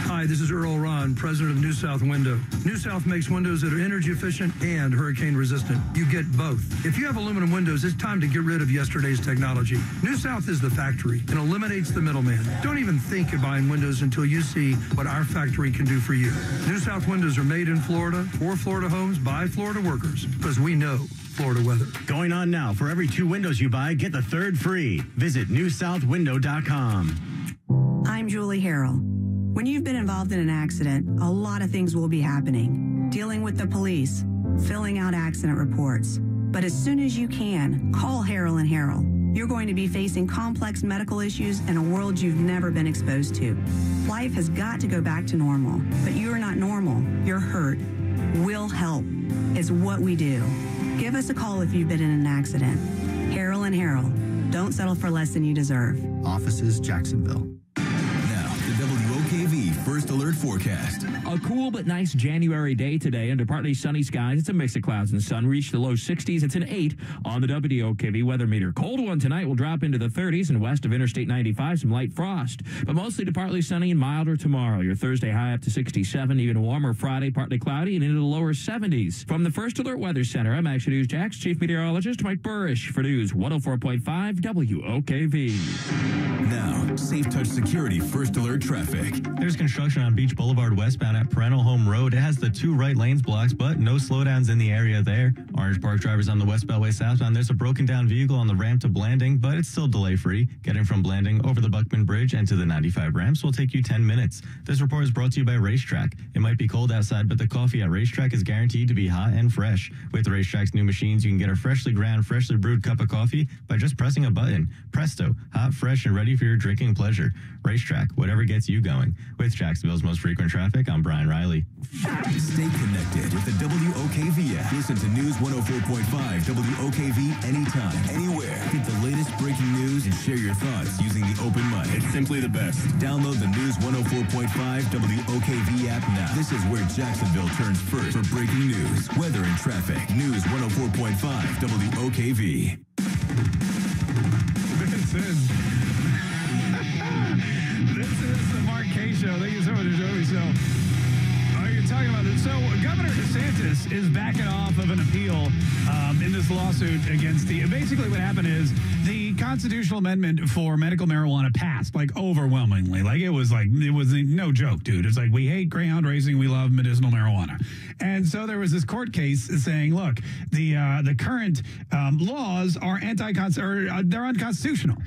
Hi, this is Earl Ron, president of New South Window. New South makes windows that are energy efficient and hurricane resistant. You get both. If you have aluminum windows, it's time to get rid of yesterday's technology. New South is the factory and eliminates the middleman. Don't even think of buying windows until you see what our factory can do for you. New South windows are made in Florida, for Florida homes, by Florida workers, because we know Florida weather. Going on now. For every 2 windows you buy, get the third free. Visit newsouthwindow.com. I'm Julie Harrell. When you've been involved in an accident, a lot of things will be happening. Dealing with the police, filling out accident reports. But as soon as you can, call Harrell & Harrell. You're going to be facing complex medical issues in a world you've never been exposed to. Life has got to go back to normal, but you're not normal. You're hurt. We'll help. It's what we do. Give us a call if you've been in an accident. Harrell & Harrell. Don't settle for less than you deserve. Offices, Jacksonville. WOKV First Alert Forecast. A cool but nice January day today under partly sunny skies. It's a mix of clouds and sun. Reach the low 60s. It's an 8 on the WOKV weather meter. Cold one tonight will drop into the 30s and west of Interstate 95, some light frost. But mostly to partly sunny and milder tomorrow. Your Thursday high up to 67, even warmer Friday, partly cloudy and into the lower 70s. From the First Alert Weather Center, I'm Action News Jax Chief Meteorologist Mike Burrish for News 104.5 WOKV. Now, Safe Touch Security First Alert Traffic. There's construction on Beach Boulevard westbound at Parental Home Road. It has the 2 right lanes blocked, but no slowdowns in the area there. Orange Park drivers on the West Beltway southbound. There's a broken down vehicle on the ramp to Blanding, but it's still delay free. Getting from Blanding over the Buckman Bridge and to the 95 ramps will take you 10 minutes. This report is brought to you by Racetrack. It might be cold outside, but the coffee at Racetrack is guaranteed to be hot and fresh. With Racetrack's new machines, you can get a freshly ground, freshly brewed cup of coffee by just pressing a button. Presto, hot, fresh, and ready for your drinking pleasure. Racetrack, whatever gets you going. With Jacksonville's most frequent traffic, I'm Brian Riley. Stay connected with the WOKV app. Listen to News 104.5 WOKV anytime, anywhere. Get the latest breaking news and share your thoughts using the open mic. It's simply the best. Download the News 104.5 WOKV app now. This is where Jacksonville turns first for breaking news, weather, and traffic. News 104.5 WOKV. This is the Mark K Show. Thank you so much for joining me. So, you're talking about this. So, Governor DeSantis is backing off of an appeal in this lawsuit against basically what happened is the constitutional amendment for medical marijuana passed, like, overwhelmingly. Like, it was no joke, dude. It's like, we hate greyhound racing, we love medicinal marijuana. And so there was this court case saying, look, the current laws are they're unconstitutional.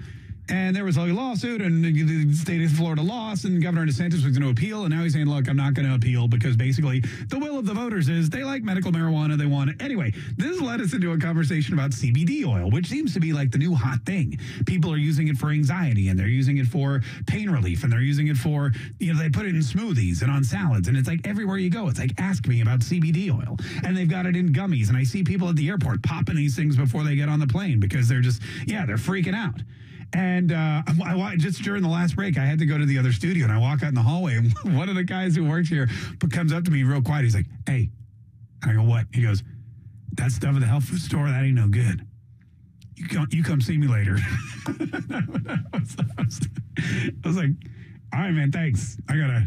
And there was a lawsuit, and the state of Florida lost, and Governor DeSantis was going to appeal, and now he's saying, look, I'm not going to appeal because basically the will of the voters is they like medical marijuana, they want it. Anyway, this led us into a conversation about CBD oil, which seems to be like the new hot thing. People are using it for anxiety, and they're using it for pain relief, and they're using it for, they put it in smoothies and on salads, and it's like everywhere you go, it's like, ask me about CBD oil. And they've got it in gummies, and I see people at the airport popping these things before they get on the plane because they're just, they're freaking out. And I just during the last break, I had to go to the other studio, and I walk out in the hallway, and one of the guys who works here comes up to me real quiet. He's like, hey. And I go, what? He goes, that stuff at the health food store, that ain't no good. You come see me later. I was like, all right, man, thanks. I gotta,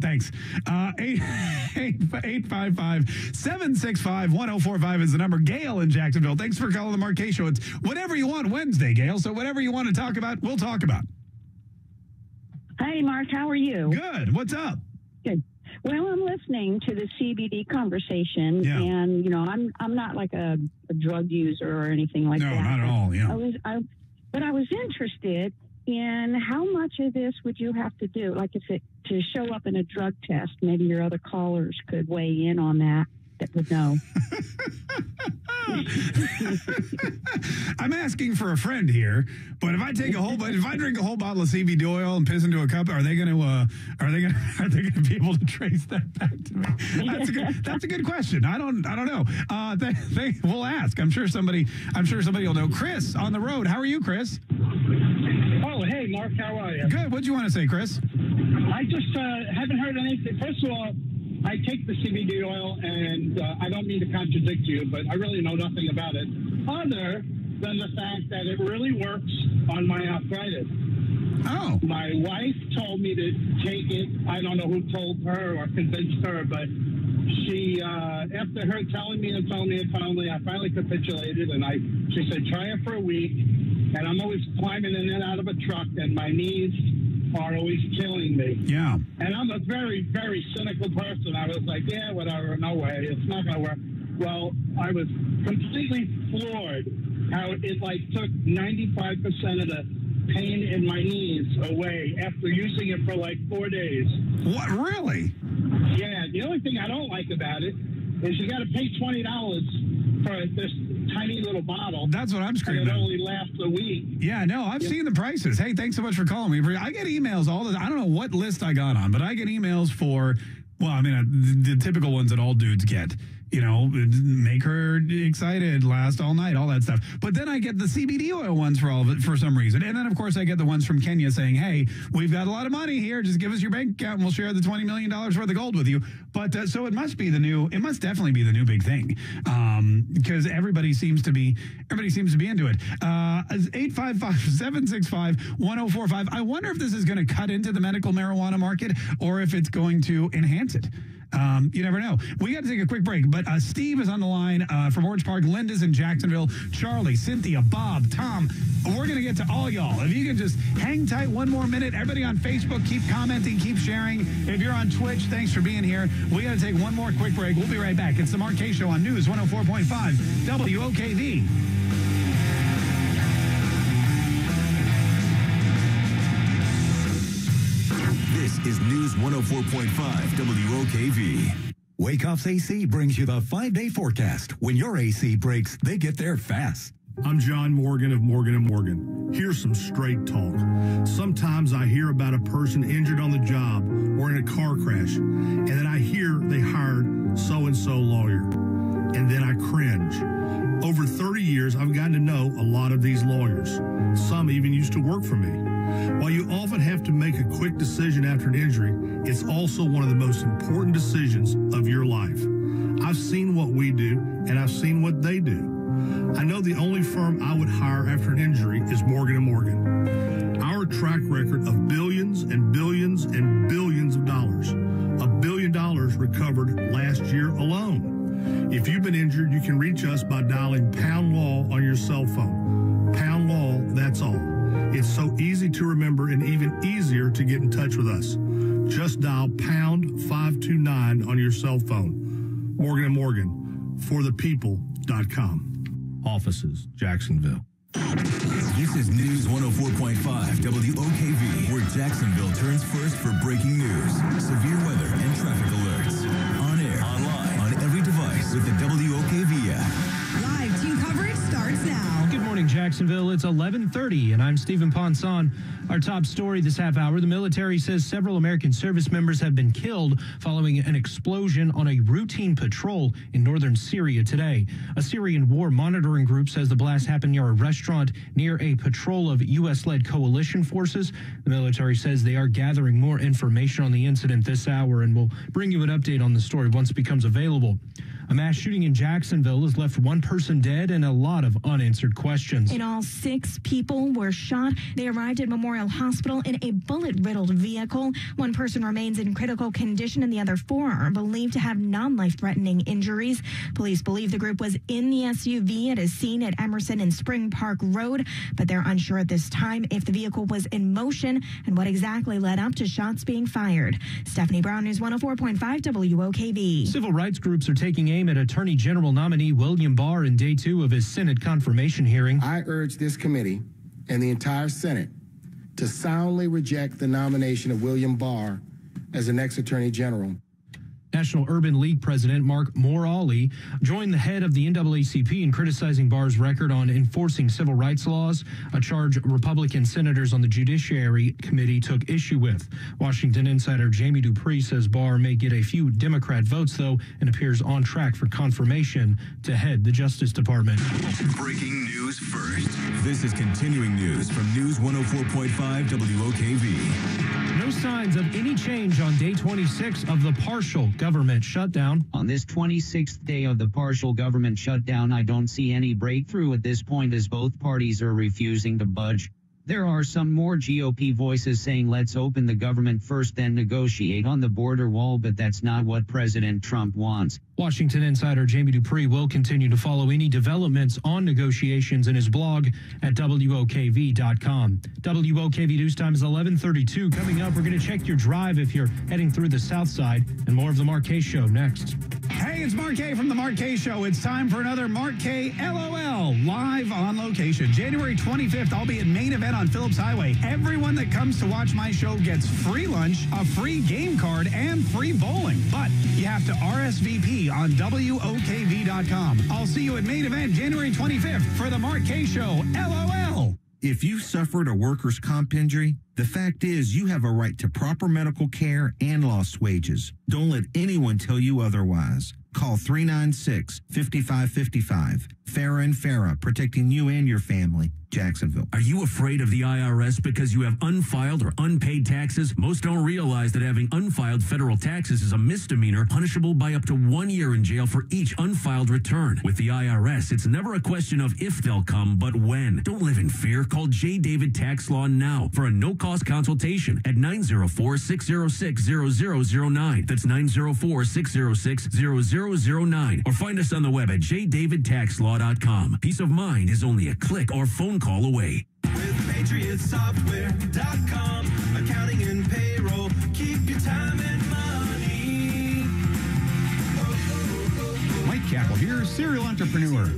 thanks. 855-765-1045 is the number. Gail in Jacksonville. Thanks for calling the Mark K Show. It's whatever you want Wednesday, Gail. So whatever you want to talk about, we'll talk about. Hey, Mark, how are you? Good. What's up? Good. Well, I'm listening to the CBD conversation, and I'm not like a drug user or anything like that. No, not at all. Yeah. But I was interested in how much of this would you have to do, like if it to show up in a drug test. Maybe your other callers could weigh in on that would know. I'm asking for a friend here, but if I drink a whole bottle of CBD oil and piss into a cup, are they going to be able to trace that back to me? That's a good question. I don't know. We'll ask. I'm sure somebody will know. Chris on the road. How are you, Chris? Oh, hey, Mark. How are you? Good. What'd you want to say, Chris? I just haven't heard anything. First of all, I take the CBD oil, and I don't mean to contradict you, but I really know nothing about it, other than the fact that it really works on my arthritis. Oh. My wife told me to take it. I don't know who told her or convinced her, but she, after her telling me, I finally capitulated, and she said, try it for a week, and I'm always climbing in and out of a truck, and my knees are always killing me. Yeah. And I'm a very, very cynical person. I was like, yeah, whatever, no way, it's not going to work. Well, I was completely floored how it took 95% of the pain in my knees away after using it for 4 days. What, really? Yeah, the only thing I don't like about it is you got to pay $20 for this tiny little bottle. That's what I'm screaming. And it only lasts a week. Yeah, no, I've seen the prices. Hey, thanks so much for calling me. I get emails I don't know what list I got on, but I get emails for, the typical ones that all dudes get. Make her excited, last all night, all that stuff. But then I get the CBD oil ones for all of it for some reason. And then, of course, I get the ones from Kenya saying, hey, we've got a lot of money here. Just give us your bank account and we'll share the $20 million worth of gold with you. But so it must definitely be the new big thing. Because everybody seems to be into it. 855-765-1045. I wonder if this is going to cut into the medical marijuana market or if it's going to enhance it. You never know. We got to take a quick break, but Steve is on the line from Orange Park. Linda's in Jacksonville. Charlie, Cynthia, Bob, Tom. We're going to get to all y'all. If you can just hang tight one more minute. Everybody on Facebook, keep commenting, keep sharing. If you're on Twitch, thanks for being here. We got to take one more quick break. We'll be right back. It's the Mark Kaye Show on News 104.5 WOKV. This is News 104.5 WOKV. Wakeoff's AC brings you the 5-day forecast. When your AC breaks, they get there fast. I'm John Morgan of Morgan & Morgan. Here's some straight talk. Sometimes I hear about a person injured on the job or in a car crash, and then I hear they hired so-and-so lawyer. And then I cringe. Over 30 years, I've gotten to know a lot of these lawyers. Some even used to work for me. While you often have to make a quick decision after an injury, it's also one of the most important decisions of your life. I've seen what we do, and I've seen what they do. I know the only firm I would hire after an injury is Morgan & Morgan. Our track record of billions and billions and billions of dollars. $1 billion recovered last year alone. If you've been injured, you can reach us by dialing pound law on your cell phone. Pound law, that's all. It's so easy to remember and even easier to get in touch with us. Just dial pound 529 on your cell phone. Morgan & Morgan, forthepeople.com. Offices, Jacksonville. This is News 104.5 WOKV, where Jacksonville turns first for breaking news, severe weather, and traffic alerts. On air, online, on every device with the WOKV app. Live team coverage starts now. Good morning, Jacksonville. It's 11:30, and I'm Stephen Ponson. Our top story this half hour, the military says several American service members have been killed following an explosion on a routine patrol in northern Syria today. A Syrian war monitoring group says the blast happened near a restaurant near a patrol of U.S.-led coalition forces. The military says they are gathering more information on the incident this hour, and will bring you an update on the story once it becomes available. A mass shooting in Jacksonville has left one person dead and a lot of unanswered questions. In all, 6 people were shot. They arrived at Memorial Hospital in a bullet-riddled vehicle. One person remains in critical condition and the other 4 are believed to have non-life-threatening injuries. Police believe the group was in the SUV at a scene at Emerson and Spring Park Road, but they're unsure at this time if the vehicle was in motion and what exactly led up to shots being fired. Stephanie Brown, News 104.5 WOKV. Civil rights groups are taking aim at Attorney General nominee William Barr in day 2 of his Senate confirmation hearing. I urge this committee and the entire Senate to soundly reject the nomination of William Barr as the next Attorney General. National Urban League President Mark Morali joined the head of the NAACP in criticizing Barr's record on enforcing civil rights laws, a charge Republican senators on the Judiciary Committee took issue with. Washington insider Jamie Dupree says Barr may get a few Democrat votes, though, and appears on track for confirmation to head the Justice Department. Breaking news first. This is continuing news from News 104.5 WOKV. No signs of any change on day 26 of the partial government shutdown. On this 26th day of the partial government shutdown, I don't see any breakthrough at this point as both parties are refusing to budge. There are some more GOP voices saying let's open the government first, then negotiate on the border wall, but that's not what President Trump wants. Washington insider Jamie Dupree will continue to follow any developments on negotiations in his blog at WOKV.com. WOKV News Time is 11:32. Coming up, we're going to check your drive if you're heading through the south side, and more of the Mark K Show next. Hey, it's Mark K from the Mark K Show. It's time for another Mark K LOL live on location. January 25th, I'll be at Main Event on Phillips Highway. Everyone that comes to watch my show gets free lunch, a free game card, and free bowling. But you have to RSVP on WOKV.com. I'll see you at Main Event January 25th for the Mark K Show LOL. If you suffered a workers' comp injury, the fact is you have a right to proper medical care and lost wages. Don't let anyone tell you otherwise. Call 396-5555. Farah and Farah, protecting you and your family. Jacksonville. Are you afraid of the IRS because you have unfiled or unpaid taxes? Most don't realize that having unfiled federal taxes is a misdemeanor punishable by up to 1 year in jail for each unfiled return. With the IRS, it's never a question of if they'll come, but when. Don't live in fear. Call J. David Tax Law now for a no-cost consultation at 904-606-0009. That's 904-606-0009. Or find us on the web at jdavidtaxlaw.com. Peace of mind is only a click or phone call away. With PatriotSoftware.com, accounting and payroll, keep your time and money. Mike Capel here, serial entrepreneur.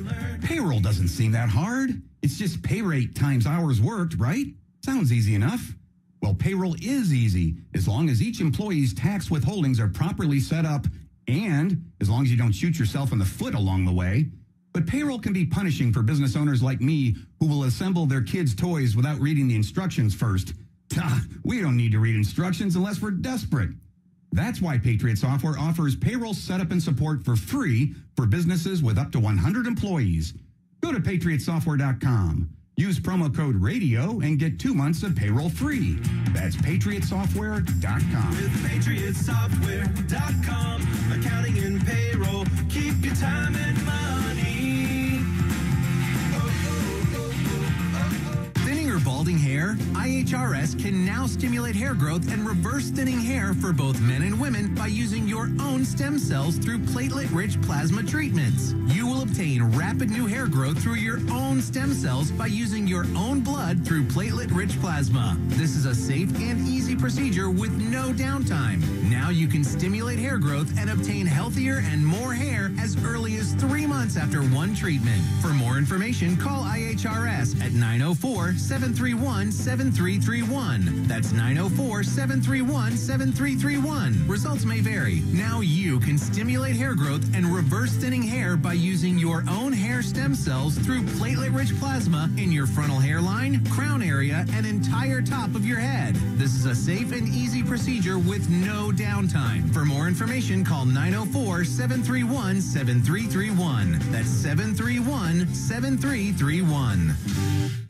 Payroll doesn't seem that hard. It's just pay rate times hours worked, right? Sounds easy enough. Well, payroll is easy as long as each employee's tax withholdings are properly set up and as long as you don't shoot yourself in the foot along the way. But payroll can be punishing for business owners like me who will assemble their kids' toys without reading the instructions first. We don't need to read instructions unless we're desperate. That's why Patriot Software offers payroll setup and support for free for businesses with up to 100 employees. Go to PatriotSoftware.com. Use promo code RADIO and get 2 months of payroll free. That's PatriotSoftware.com. With PatriotSoftware.com, accounting and payroll, keep your time and money. Thinning or balding hair? IHRS can now stimulate hair growth and reverse thinning hair for both men and women by using your own stem cells through platelet-rich plasma treatments. You will obtain rapid new hair growth through your own stem cells by using your own blood through platelet-rich plasma. This is a safe and easy procedure with no downtime. Now you can stimulate hair growth and obtain healthier and more hair as early as 3 months after one treatment. For more information, call IHRS at 904-731-7331. That's 904-731-7331. Results may vary. Now you can stimulate hair growth and reverse thinning hair by using your own hair stem cells through platelet-rich plasma in your frontal hairline, crown area, and entire top of your head. This is a safe and easy procedure with no downtime. For more information, call 904-731-7331. That's 731-7331.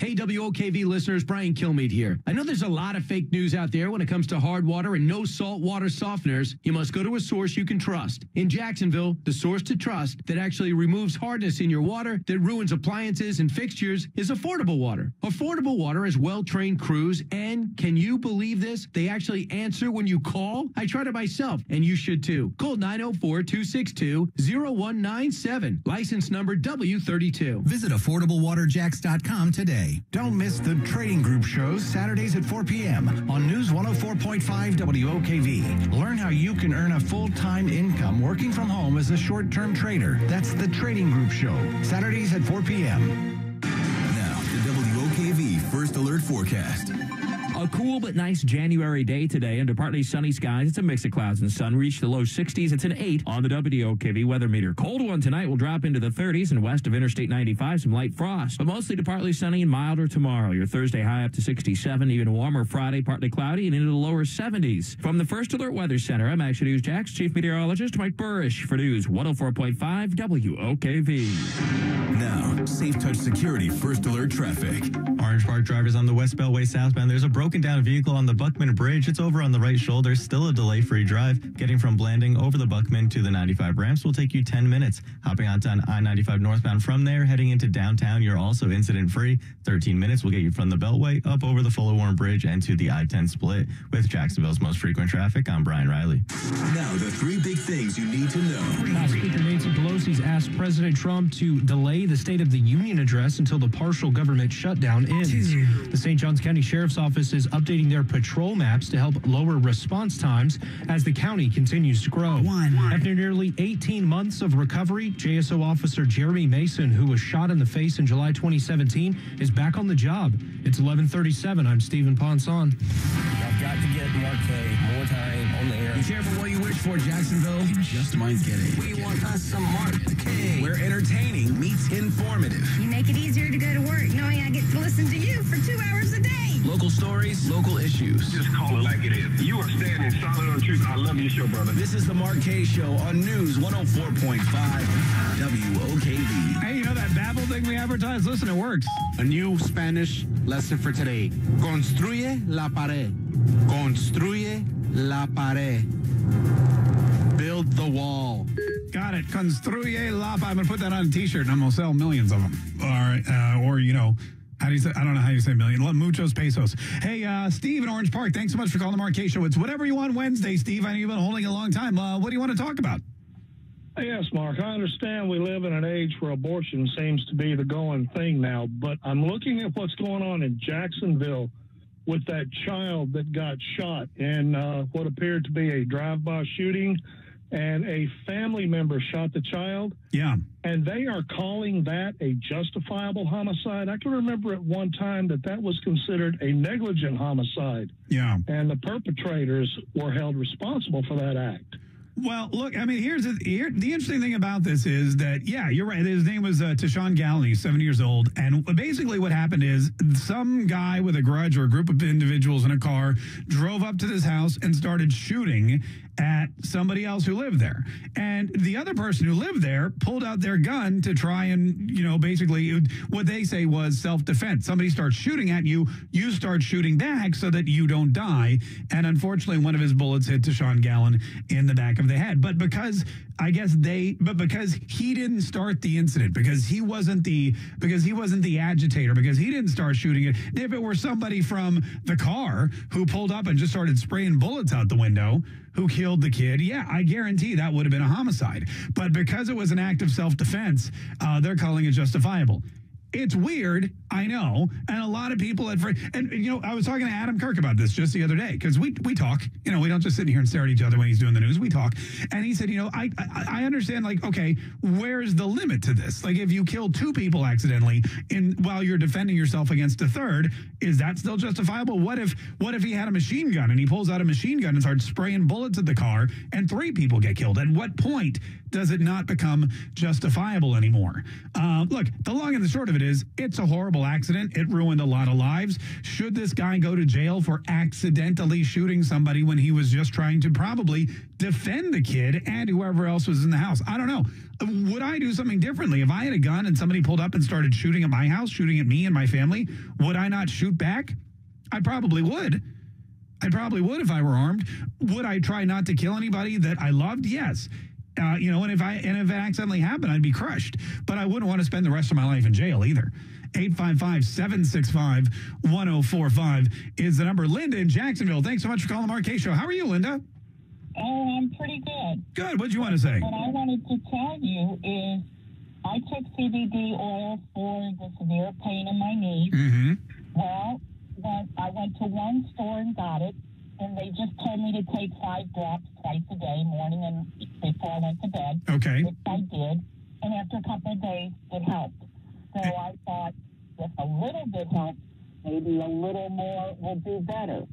Hey, WOKV listeners, Brian Kilmeade here. I know there's a lot of fake news out there when it comes to hard water and no salt water softeners. You must go to a source you can trust. In Jacksonville, the source to trust that actually removes hardness in your water, that ruins appliances and fixtures, is Affordable Water. Affordable Water has well-trained crews, and can you believe this? They actually answer when you call. I tried it myself, and you should too. Call 904-262-0197. License number W32. Visit AffordableWaterJacks.com today. Don't miss the Trading Group shows Saturdays at 4 p.m. on News 104.5 WOKV. Learn how you can earn a full-time income working from home as a short-term trader. That's the Trading Group show, Saturdays at 4 p.m. Now, the WOKV First Alert Forecast. A cool but nice January day today under partly sunny skies. It's a mix of clouds and sun. Reach the low 60s. It's an 8 on the WOKV weather meter. Cold one tonight will drop into the 30s and west of Interstate 95, some light frost. But mostly to partly sunny and milder tomorrow. Your Thursday high up to 67, even warmer Friday, partly cloudy and into the lower 70s. From the First Alert Weather Center, I'm Action News Jax Chief Meteorologist Mike Burrish for News 104.5 WOKV. Now, Safe Touch Security First Alert Traffic. Orange Park drivers on the West Beltway southbound. There's a broken down vehicle on the Buckman Bridge. It's over on the right shoulder. Still a delay-free drive. Getting from Blanding over the Buckman to the 95 ramps will take you 10 minutes. Hopping onto I-95 northbound from there, heading into downtown, you're also incident-free. 13 minutes will get you from the Beltway up over the Fuller Warren Bridge and to the I-10 split. With Jacksonville's most frequent traffic, I'm Brian Riley. Now, the 3 big things you need to know. House Speaker Nancy Pelosi's asked President Trump to delay the State of the Union address until the partial government shutdown ends. The St. Johns County Sheriff's Office is updating their patrol maps to help lower response times as the county continues to grow. After nearly 18 months of recovery, JSO Officer Jeremy Mason, who was shot in the face in July 2017, is back on the job. It's 11:37. I'm Stephen Ponson. I've got to get Mark K more time on the air. Be careful what you wish for, Jacksonville. You just might get it. We want us some Mark K. Where entertaining meets informative. You make it easier to go to work knowing I get to listen to you for 2 hours a day. Local stories, local issues. Just call it like it is. You are standing solid on truth. I love your show, brother. This is the Mark K Show on News 104.5 WOKV. Hey, you know that Babel thing we advertise? Listen, it works. A new Spanish lesson for today. Construye la pared. Construye la pared. Build the wall. Got it. Construye la pared. I'm going to put that on a t-shirt and I'm going to sell millions of them. Or you know, how do you say? I don't know how you say million. Muchos pesos. Hey, Steve in Orange Park, thanks so much for calling the Mark K Show. It's whatever you want Wednesday, Steve. I know you've been holding a long time. What do you want to talk about? Yes, Mark, I understand we live in an age where abortion seems to be the going thing now, but I'm looking at what's going on in Jacksonville with that child that got shot in what appeared to be a drive-by shooting, and a family member shot the child. Yeah. And they are calling that a justifiable homicide. I can remember at one time that was considered a negligent homicide. Yeah. And the perpetrators were held responsible for that act. Well, look, I mean, the interesting thing about this is that, yeah, you're right. His name was Tashawn Gallen. He's 70 years old. And basically what happened is some guy with a grudge or a group of individuals in a car drove up to this house and started shooting at somebody else who lived there. And the other person who lived there pulled out their gun to try and, you know, basically what they say was self-defense. Somebody starts shooting at you, you start shooting back so that you don't die. And unfortunately, one of his bullets hit Tashawn Gallen in the back of the head. But because because he didn't start the incident, because he wasn't the agitator, because he didn't start shooting it. If it were somebody from the car who pulled up and just started spraying bullets out the window, who killed the kid, yeah, I guarantee that would have been a homicide. But because it was an act of self-defense, they're calling it justifiable. It's weird, I know, and a lot of people and you know, I was talking to Adam Kirk about this just the other day, because we talk, you know, we don't just sit here and stare at each other when he's doing the news, we talk, and he said, you know, I understand, like, okay, where's the limit to this? Like, if you kill 2 people accidentally while you're defending yourself against a third, is that still justifiable? What if he had a machine gun and he pulls out a machine gun and starts spraying bullets at the car and 3 people get killed? At what point does it not become justifiable anymore? Look, the long and the short of it is, it's a horrible accident. It ruined a lot of lives. Should this guy go to jail for accidentally shooting somebody when he was just trying to probably defend the kid and whoever else was in the house? I don't know. Would I do something differently? If I had a gun and somebody pulled up and started shooting at my house, shooting at me and my family, would I not shoot back? I probably would. I probably would if I were armed. Would I try not to kill anybody that I loved? Yes. You know, and if it accidentally happened, I'd be crushed. But I wouldn't want to spend the rest of my life in jail either. 855-765-1045 is the number. Linda in Jacksonville, thanks so much for calling the Mark K Show. How are you, Linda? Oh, I'm pretty good. Good. What'd you want to say? What I wanted to tell you is I took CBD oil for the severe pain in my knee. Mm-hmm. Well, I went to one store and got it, and they just told me to take 5 drops twice a day, morning and before I went to bed. Okay. Which I did. And after a couple of days, it helped. So I thought, if a little bit helps, maybe a little more will do better.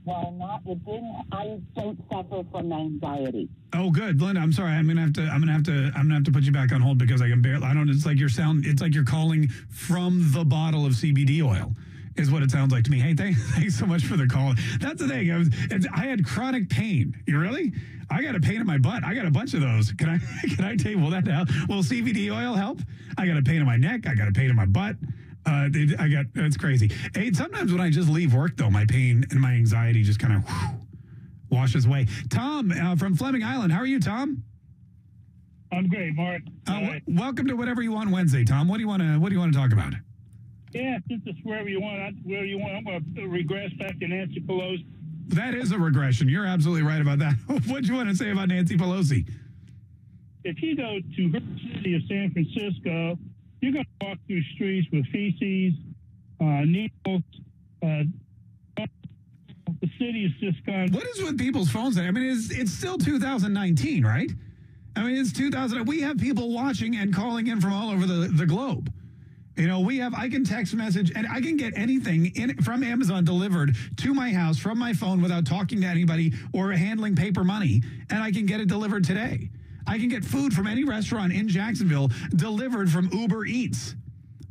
Well, it didn't. I don't suffer from anxiety. Oh, good, Linda. I'm sorry. I'm gonna have to put you back on hold because I can barely. I don't. It's like it's like you're calling from the bottle of CBD oil, is what it sounds like to me. Hey, thanks so much for the call. That's the thing. I had chronic pain. You really? I got a pain in my butt. I got a bunch of those. Can I tell you? Will that help? Will CBD oil help? I got a pain in my neck. I got a pain in my butt. It's crazy. Hey, sometimes when I just leave work, though, my pain and my anxiety just kind of washes away. Tom from Fleming Island. How are you, Tom? I'm great, Mark. Welcome to Whatever You Want Wednesday, Tom. What do you want to talk about? Yeah, since it's wherever you want, I'm going to regress back to Nancy Pelosi. That is a regression. You're absolutely right about that. What do you want to say about Nancy Pelosi? If you go to her city of San Francisco, you're going to walk through streets with feces, needles. The city is just gone. What is with people's phones? I mean, it's still 2019, right? I mean, it's 2000. We have people watching and calling in from all over the globe. You know, I can text message and I can get anything from Amazon delivered to my house from my phone without talking to anybody or handling paper money, and I can get it delivered today. I can get food from any restaurant in Jacksonville delivered from Uber Eats.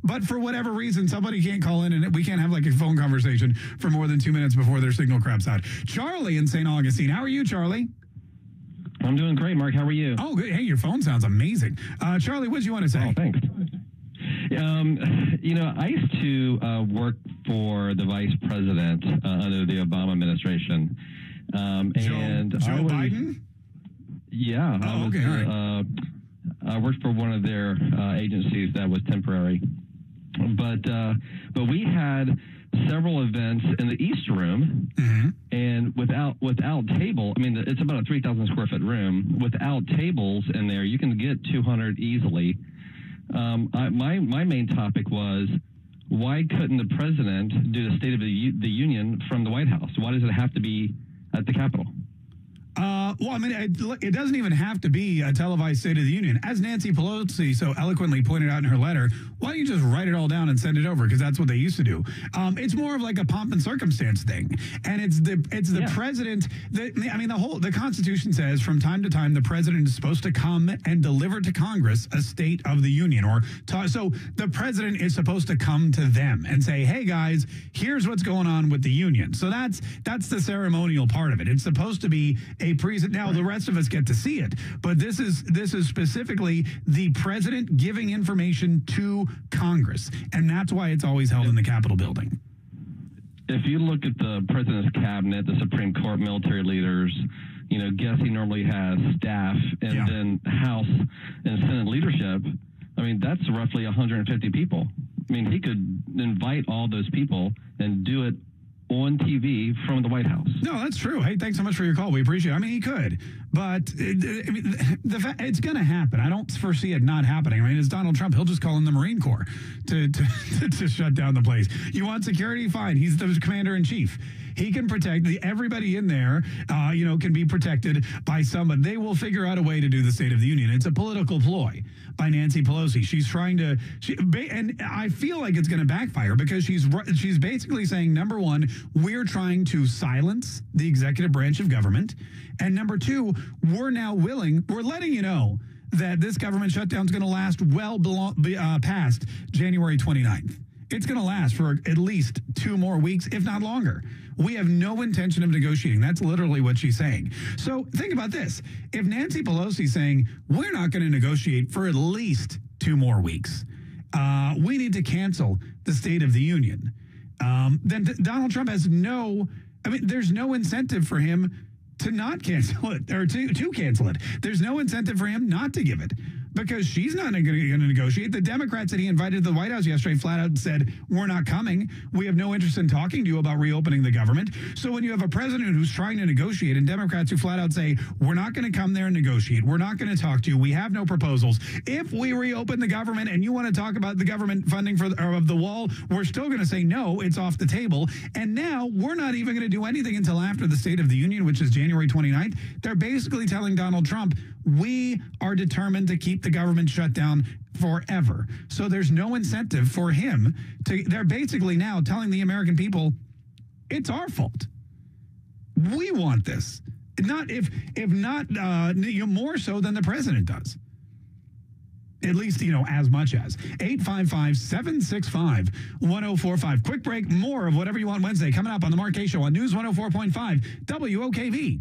But for whatever reason, somebody can't call in and we can't have like a phone conversation for more than 2 minutes before their signal craps out. Charlie in St. Augustine. How are you, Charlie? I'm doing great, Mark. How are you? Oh, good. Hey, your phone sounds amazing. Charlie, what do you want to say? Oh, thanks. I used to work for the vice president under the Obama administration. Joe Biden? Yeah. Oh, okay. All right. I worked for one of their agencies that was temporary. But we had several events in the East Room, and without table, I mean, it's about a 3,000 square foot room. Without tables in there, you can get 200 easily. My main topic was, why couldn't the president do the State of the Union from the White House? Why does it have to be at the Capitol? Well, I mean, it doesn't even have to be a televised State of the Union. As Nancy Pelosi so eloquently pointed out in her letter, why don't you just write it all down and send it over? Because that's what they used to do. It's more of like a pomp and circumstance thing. And it's the president. The Constitution says from time to time, the president is supposed to come and deliver to Congress a State of the Union. So the president is supposed to come to them and say, hey, guys, here's what's going on with the union. So that's the ceremonial part of it. It's supposed to be a present. Now the rest of us get to see it, but this is specifically the president giving information to Congress, and that's why it's always held in the Capitol building. If you look at the president's cabinet, the Supreme Court, military leaders, guess he normally has staff, and then House and Senate leadership. I mean, that's roughly 150 people. I mean, he could invite all those people and do it on TV from the White House. No, that's true. Hey, thanks so much for your call. We appreciate it. I mean, he could, but it's going to happen. I don't foresee it not happening. I mean, it's Donald Trump. He'll just call in the Marine Corps to shut down the place. You want security? Fine. He's the commander in chief. He can protect everybody in there, can be protected by someone. They will figure out a way to do the State of the Union. It's a political ploy by Nancy Pelosi. She's trying to, and I feel like it's going to backfire because she's basically saying, number one, we're trying to silence the executive branch of government. And number two, we're letting you know that this government shutdown is going to last past January 29th. It's going to last for at least 2 more weeks, if not longer. We have no intention of negotiating. That's literally what she's saying. So think about this. If Nancy Pelosi's saying, we're not going to negotiate for at least 2 more weeks, we need to cancel the State of the Union, then Donald Trump has there's no incentive for him to not cancel it or to cancel it. There's no incentive for him not to give it because she's not going to negotiate. The Democrats that he invited to the White House yesterday flat out said, we're not coming. We have no interest in talking to you about reopening the government. So when you have a president who's trying to negotiate and Democrats who flat out say, we're not going to come there and negotiate. We're not going to talk to you. We have no proposals. If we reopen the government and you want to talk about the government funding of the wall, we're still going to say, no, it's off the table. And now we're not even going to do anything until after the State of the Union, which is January 29th. They're basically telling Donald Trump, we are determined to keep the government shutdown forever. So there's no incentive for him to. They're basically now telling the American people, it's our fault. We want this. Not if not more so than the president does. At least, as much as. 855-765-1045. Quick break. More of Whatever You Want Wednesday coming up on The Mark Kaye Show on News 104.5 WOKV.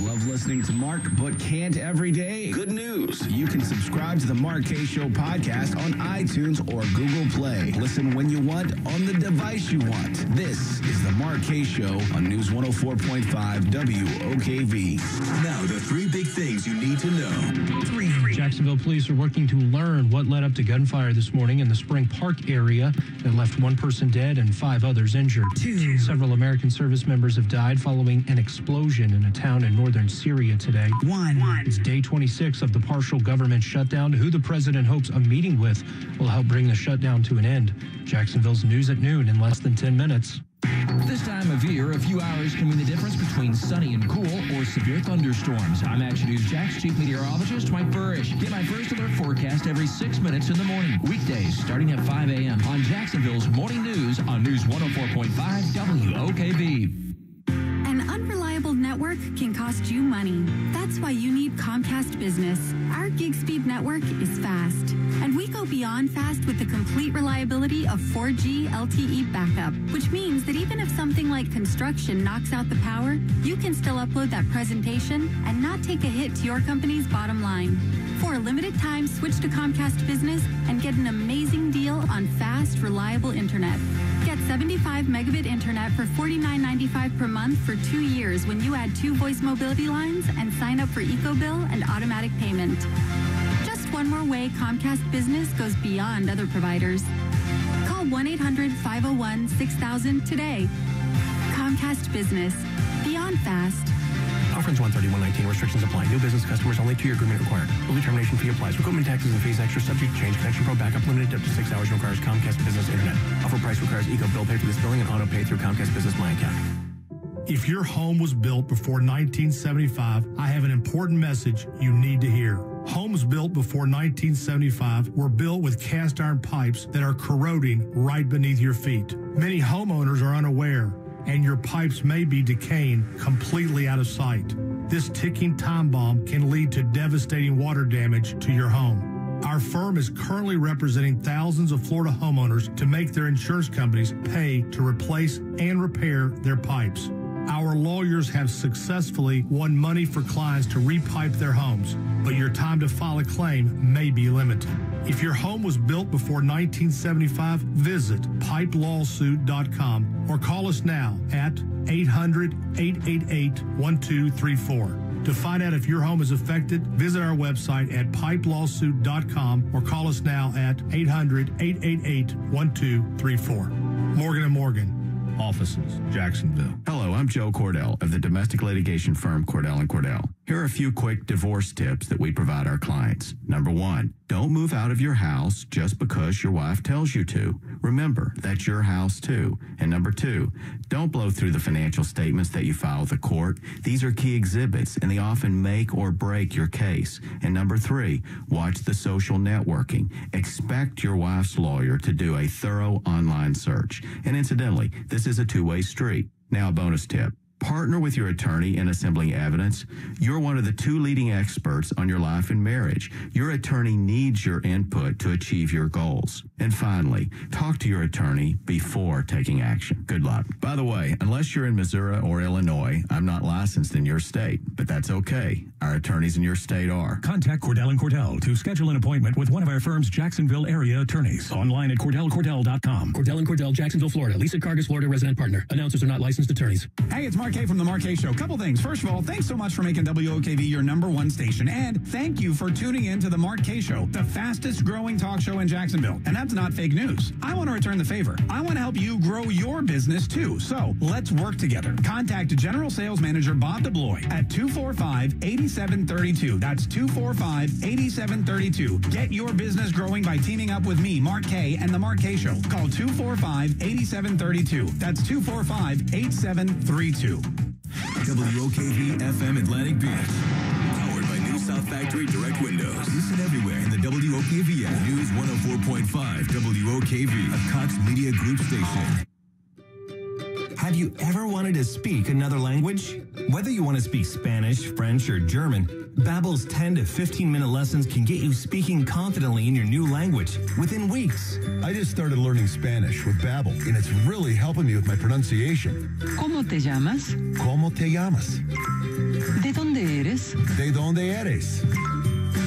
Love listening to Mark, but can't every day? Good news. You can subscribe to the Mark Kaye Show podcast on iTunes or Google Play. Listen when you want on the device you want. This is the Mark Kaye Show on News 104.5 WOKV. Now, the three big things you need to know. 3. Jacksonville police are working to learn what led up to gunfire this morning in the Spring Park area that left one person dead and 5 others injured. 2. Several American service members have died following an explosion in a town in northern Syria today. 1. It's day 26 of the partial government shutdown. Who the president hopes a meeting with will help bring the shutdown to an end. Jacksonville's news at noon in less than 10 minutes. This time of year, a few hours can mean the difference between sunny and cool or severe thunderstorms. I'm Action News Jack's chief meteorologist, Mike Burrish. Get my first alert forecast every 6 minutes in the morning. Weekdays starting at 5 a.m. on Jacksonville's Morning News on News 104.5 WOKV. An unreliable network can cost you money. That's why you need Comcast Business. Our gig speed network is fast, and we go beyond fast with the complete reliability of 4G LTE backup, which means that even if something like construction knocks out the power, you can still upload that presentation and not take a hit to your company's bottom line. For a limited time, switch to Comcast Business and get an amazing deal on fast, reliable internet. Get 75 megabit internet for $49.95 per month for 2 years when you add 2 voice mobility lines and sign up for EcoBill and automatic payment. Just one more way Comcast Business goes beyond other providers. Call 1-800-501-6000 today. Comcast Business. Beyond fast. Offer 131.19. Restrictions apply. New business customers only. 2-year agreement required. Early termination fee applies. Recruitment taxes and fees extra. Subject to change. Connection Pro backup limited to up to 6 hours. Requires Comcast Business Internet. Offer price requires EcoBill. Pay for this billing and auto pay through Comcast Business My Account. If your home was built before 1975, I have an important message you need to hear. Homes built before 1975 were built with cast iron pipes that are corroding right beneath your feet. Many homeowners are unaware, and your pipes may be decaying completely out of sight. This ticking time bomb can lead to devastating water damage to your home. Our firm is currently representing thousands of Florida homeowners to make their insurance companies pay to replace and repair their pipes. Our lawyers have successfully won money for clients to repipe their homes, but your time to file a claim may be limited. If your home was built before 1975, visit pipelawsuit.com or call us now at 800-888-1234. To find out if your home is affected, visit our website at pipelawsuit.com or call us now at 800-888-1234. Morgan & Morgan. Offices, Jacksonville. Hello, I'm Joe Cordell of the domestic litigation firm Cordell & Cordell. Here are a few quick divorce tips that we provide our clients. Number 1, don't move out of your house just because your wife tells you to. Remember, that's your house too. And number 2, don't blow through the financial statements that you file with the court. These are key exhibits, and they often make or break your case. And number 3, watch the social networking. Expect your wife's lawyer to do a thorough online search. And incidentally, this is a two-way street. Now, a bonus tip. Partner with your attorney in assembling evidence. You're one of the 2 leading experts on your life and marriage. Your attorney needs your input to achieve your goals. And finally, talk to your attorney before taking action. Good luck. By the way, unless you're in Missouri or Illinois, I'm not licensed in your state, but that's okay. Our attorneys in your state are. Contact Cordell & Cordell to schedule an appointment with one of our firm's Jacksonville area attorneys. Online at CordellCordell.com. Cordell & Cordell, Jacksonville, Florida. Lisa Cargus, Florida resident partner. Announcers are not licensed attorneys. Hey, it's Mark Kaye from The Mark Kaye Show. Couple things. First of all, thanks so much for making WOKV your #1 station. And thank you for tuning in to The Mark Kaye Show, the fastest growing talk show in Jacksonville. And that's not fake news. I want to return the favor. I want to help you grow your business too. So let's work together. Contact General Sales Manager Bob DeBloy at 245-8732. That's 245-8732. Get your business growing by teaming up with me, Mark Kaye, and The Mark Kaye Show. Call 245-8732. That's 245-8732. WOKV FM Atlantic Beach. Powered by New South Factory. factory direct windows. Listen everywhere in the WOKV app. News 104.5 WOKV, a Cox Media Group station. Have you ever wanted to speak another language? Whether you want to speak Spanish, French, or German, Babbel's 10 to 15-minute lessons can get you speaking confidently in your new language within weeks. I just started learning Spanish with Babbel, and it's really helping me with my pronunciation. ¿Cómo te llamas? ¿Cómo te llamas? ¿De dónde eres? ¿De dónde eres?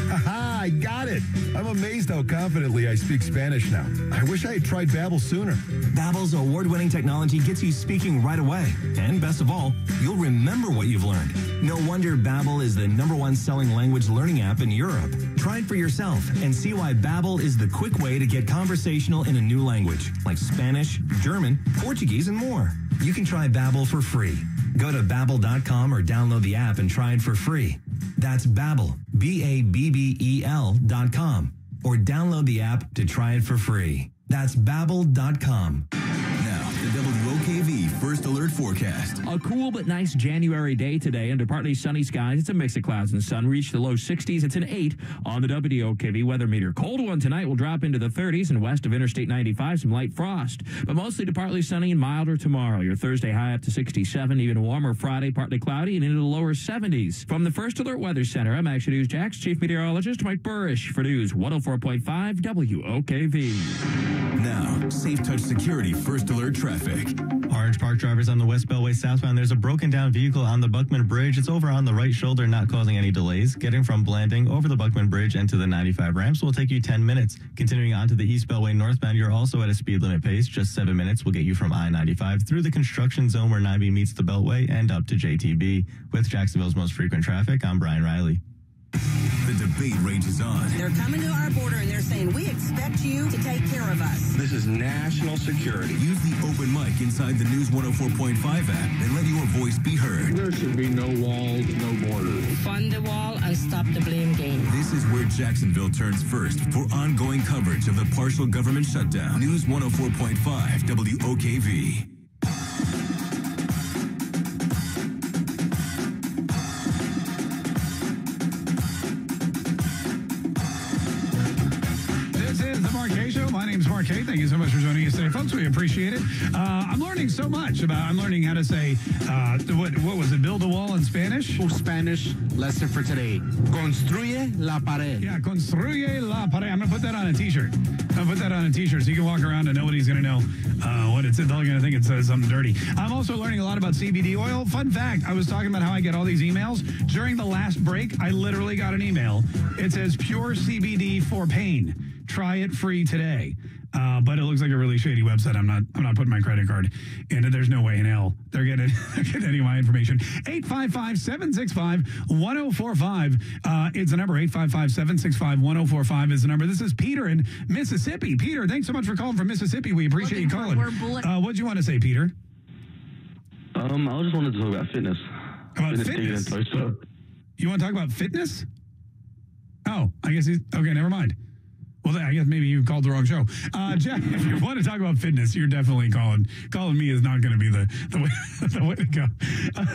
Haha, I got it. I'm amazed how confidently I speak Spanish now. I wish I had tried Babbel sooner. Babbel's award-winning technology gets you speaking right away. And best of all, you'll remember what you've learned. No wonder Babbel is the #1 selling language learning app in Europe. Try it for yourself and see why Babbel is the quick way to get conversational in a new language, like Spanish, German, Portuguese, and more. You can try Babbel for free. Go to Babbel.com or download the app and try it for free. That's Babbel, BABBEL.com, or download the app to try it for free. That's Babbel.com. Now, the WOKV First Alert Forecast. A cool but nice January day today under partly sunny skies. It's a mix of clouds and sun. Reach the low 60s. It's an 8 on the WOKV weather meter. Cold one tonight will drop into the 30s and west of Interstate 95, some light frost. But mostly to partly sunny and milder tomorrow. Your Thursday high up to 67, even warmer Friday, partly cloudy and into the lower 70s. From the First Alert Weather Center, I'm Action News Jack's Chief Meteorologist Mike Burrish for News 104.5 WOKV. Now, Safe Touch Security First Alert Traffic. Orange Park drivers on the West Beltway southbound. There's a broken down vehicle on the Buckman Bridge. It's over on the right shoulder, not causing any delays. Getting from Blanding over the Buckman Bridge and to the 95 ramps will take you 10 minutes. Continuing on to the East Beltway northbound, you're also at a speed limit pace. Just 7 minutes will get you from I-95 through the construction zone where 9B meets the Beltway and up to JTB. With Jacksonville's most frequent traffic, I'm Brian Riley. The debate rages on. They're coming to our border and they're saying, we expect you to take care of us. This is national security. Use the open mic inside the News 104.5 app and let your voice be heard. There should be no walls, no borders. Fund the wall and stop the blame game. This is where Jacksonville turns first for ongoing coverage of the partial government shutdown. News 104.5 WOKV. My name's Mark Hay. Thank you so much for joining us today, folks. We appreciate it. I'm learning so much I'm learning how to say, what was it, build a wall in Spanish? Spanish lesson for today. Construye la pared. Yeah, construye la pared. I'm going to put that on a t-shirt. I'll put that on a t-shirt so you can walk around and nobody's going to know what it's. They're going to think it says something dirty. I'm also learning a lot about CBD oil. Fun fact, I was talking about how I get all these emails. During the last break, I literally got an email. It says pure CBD for pain. Try it free today. But it looks like a really shady website. I'm not putting my credit card in it. There's no way in hell they're getting any of my information. 855-765-1045 is the number. 855-765-1045 is the number. This is Peter in Mississippi. Peter, thanks so much for calling from Mississippi. We appreciate you calling. What'd you want to say, Peter? I just wanted to talk about fitness. About fitness? You want to talk about fitness? Oh, I guess okay, never mind. Well, I guess maybe you called the wrong show. Jack, if you want to talk about fitness, you're definitely calling. Calling me is not going to be the way to go.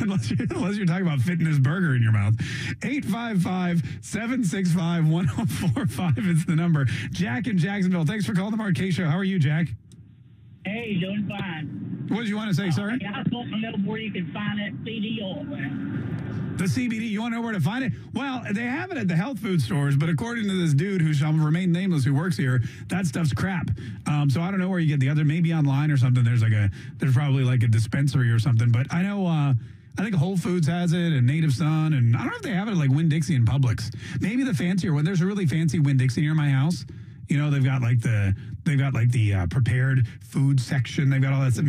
Unless you're talking about fitness burger in your mouth. 855-765-1045 is the number. Jack in Jacksonville. Thanks for calling the Mark K Show. How are you, Jack? Hey, doing fine. What did you want to say, sir? I just want to know where you can find that CD oil. The CBD, you want to know where to find it? Well, they have it at the health food stores, but according to this dude who shall remain nameless who works here, that stuff's crap. So I don't know where you get the other, maybe online or something. There's probably like a dispensary or something, but I know, I think Whole Foods has it and Native Sun, and I don't know if they have it at like Winn-Dixie and Publix. Maybe the fancier one. There's a really fancy Winn-Dixie near my house. You know, they've got the prepared food section. They've got all that stuff.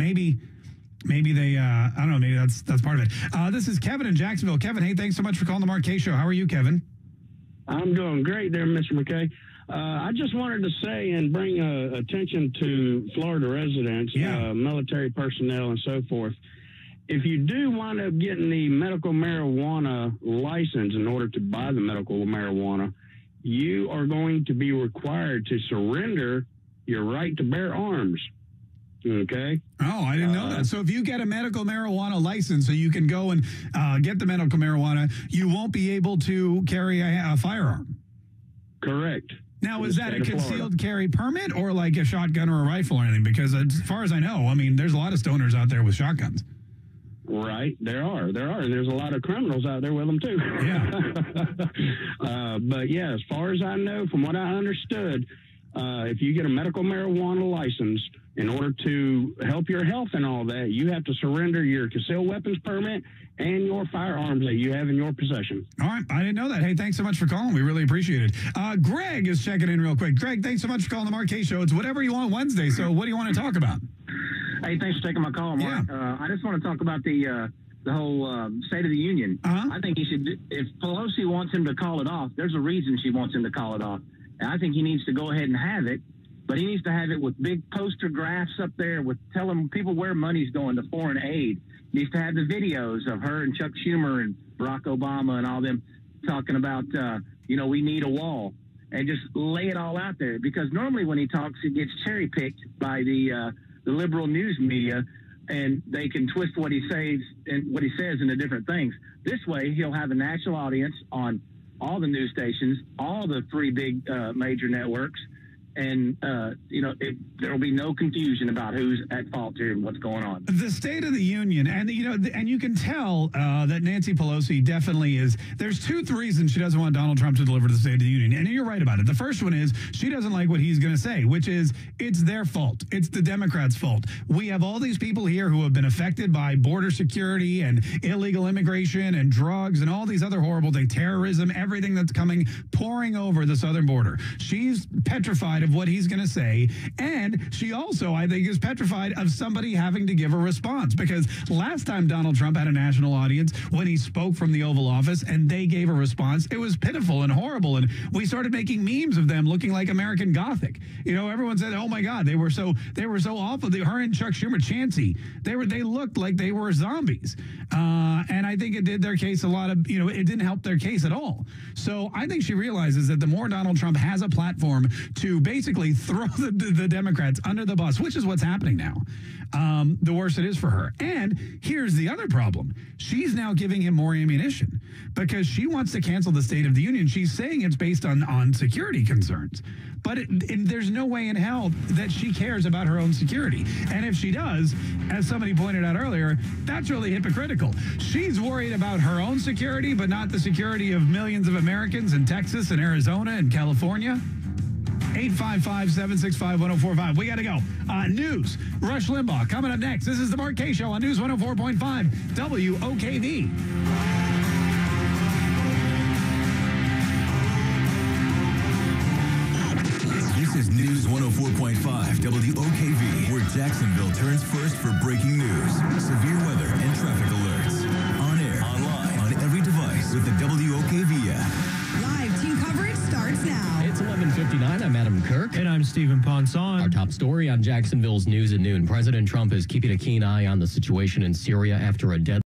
Maybe they, I don't know, maybe that's part of it. This is Kevin in Jacksonville. Kevin, hey, thanks so much for calling the Mark K Show. How are you, Kevin? I'm doing great there, Mr. McKay. I just wanted to say and bring attention to Florida residents, military personnel, and so forth. If you do wind up getting the medical marijuana license in order to buy the medical marijuana, you are going to be required to surrender your right to bear arms. Okay. Oh, I didn't know that. So if you get a medical marijuana license so you can go and get the medical marijuana, you won't be able to carry a firearm. Correct. Now, is that a concealed carry permit or like a shotgun or a rifle or anything? Because as far as I know, I mean, there's a lot of stoners out there with shotguns. Right. There are. And there's a lot of criminals out there with them, too. Yeah. But, yeah, as far as I know, from what I understood, if you get a medical marijuana license, in order to help your health and all that, you have to surrender your concealed weapons permit and your firearms that you have in your possession. All right. I didn't know that. Hey, thanks so much for calling. We really appreciate it. Greg is checking in real quick. Greg, thanks so much for calling the Mark K Show. It's whatever you want Wednesday. So what do you want to talk about? Hey, thanks for taking my call, Mark. Yeah. I just want to talk about the whole State of the Union. I think he should, if Pelosi wants him to call it off, there's a reason she wants him to call it off. And I think he needs to go ahead and have it. But he needs to have it with big poster graphs up there with telling people where money's going to foreign aid. He needs to have the videos of her and Chuck Schumer and Barack Obama and all them talking about, we need a wall. And just lay it all out there. Because normally when he talks, it gets cherry-picked by the liberal news media, and they can twist what he says into different things. This way, he'll have a national audience on all the news stations, all the three big major networks, and there will be no confusion about who's at fault here and what's going on. The State of the Union, and you can tell that Nancy Pelosi definitely is. There's two reasons she doesn't want Donald Trump to deliver the State of the Union, and you're right about it. The first one is she doesn't like what he's going to say, which is it's their fault. It's the Democrats' fault. We have all these people here who have been affected by border security and illegal immigration and drugs and all these other horrible things, terrorism, everything that's pouring over the southern border. She's petrified of what he's going to say, and she also, I think, is petrified of somebody having to give a response, because last time Donald Trump had a national audience, when he spoke from the Oval Office and they gave a response, it was pitiful and horrible, and we started making memes of them looking like American Gothic. Everyone said, oh my God, they were so awful. Her and Chuck Schumer, Chancey, they looked like they were zombies, and I think it did their case a lot of, it didn't help their case at all. So I think she realizes that the more Donald Trump has a platform to basically throw the Democrats under the bus, which is what's happening now, the worse it is for her. And here's the other problem. She's now giving him more ammunition because she wants to cancel the State of the Union. She's saying it's based on security concerns. But there's no way in hell that she cares about her own security. And if she does, as somebody pointed out earlier, that's really hypocritical. She's worried about her own security, but not the security of millions of Americans in Texas and Arizona and California. 855-765-1045. We got to go. News. Rush Limbaugh coming up next. This is the Mark K Show on News 104.5 WOKV. This is News 104.5 WOKV, where Jacksonville turns first for breaking news, severe weather, and traffic alerts. On air, online, on every device with the WOKV app. Live team coverage starts now. It's 11:59. I'm Adam Kirk. And I'm Stephen Ponson. Our top story on Jacksonville's News at Noon. President Trump is keeping a keen eye on the situation in Syria after a deadly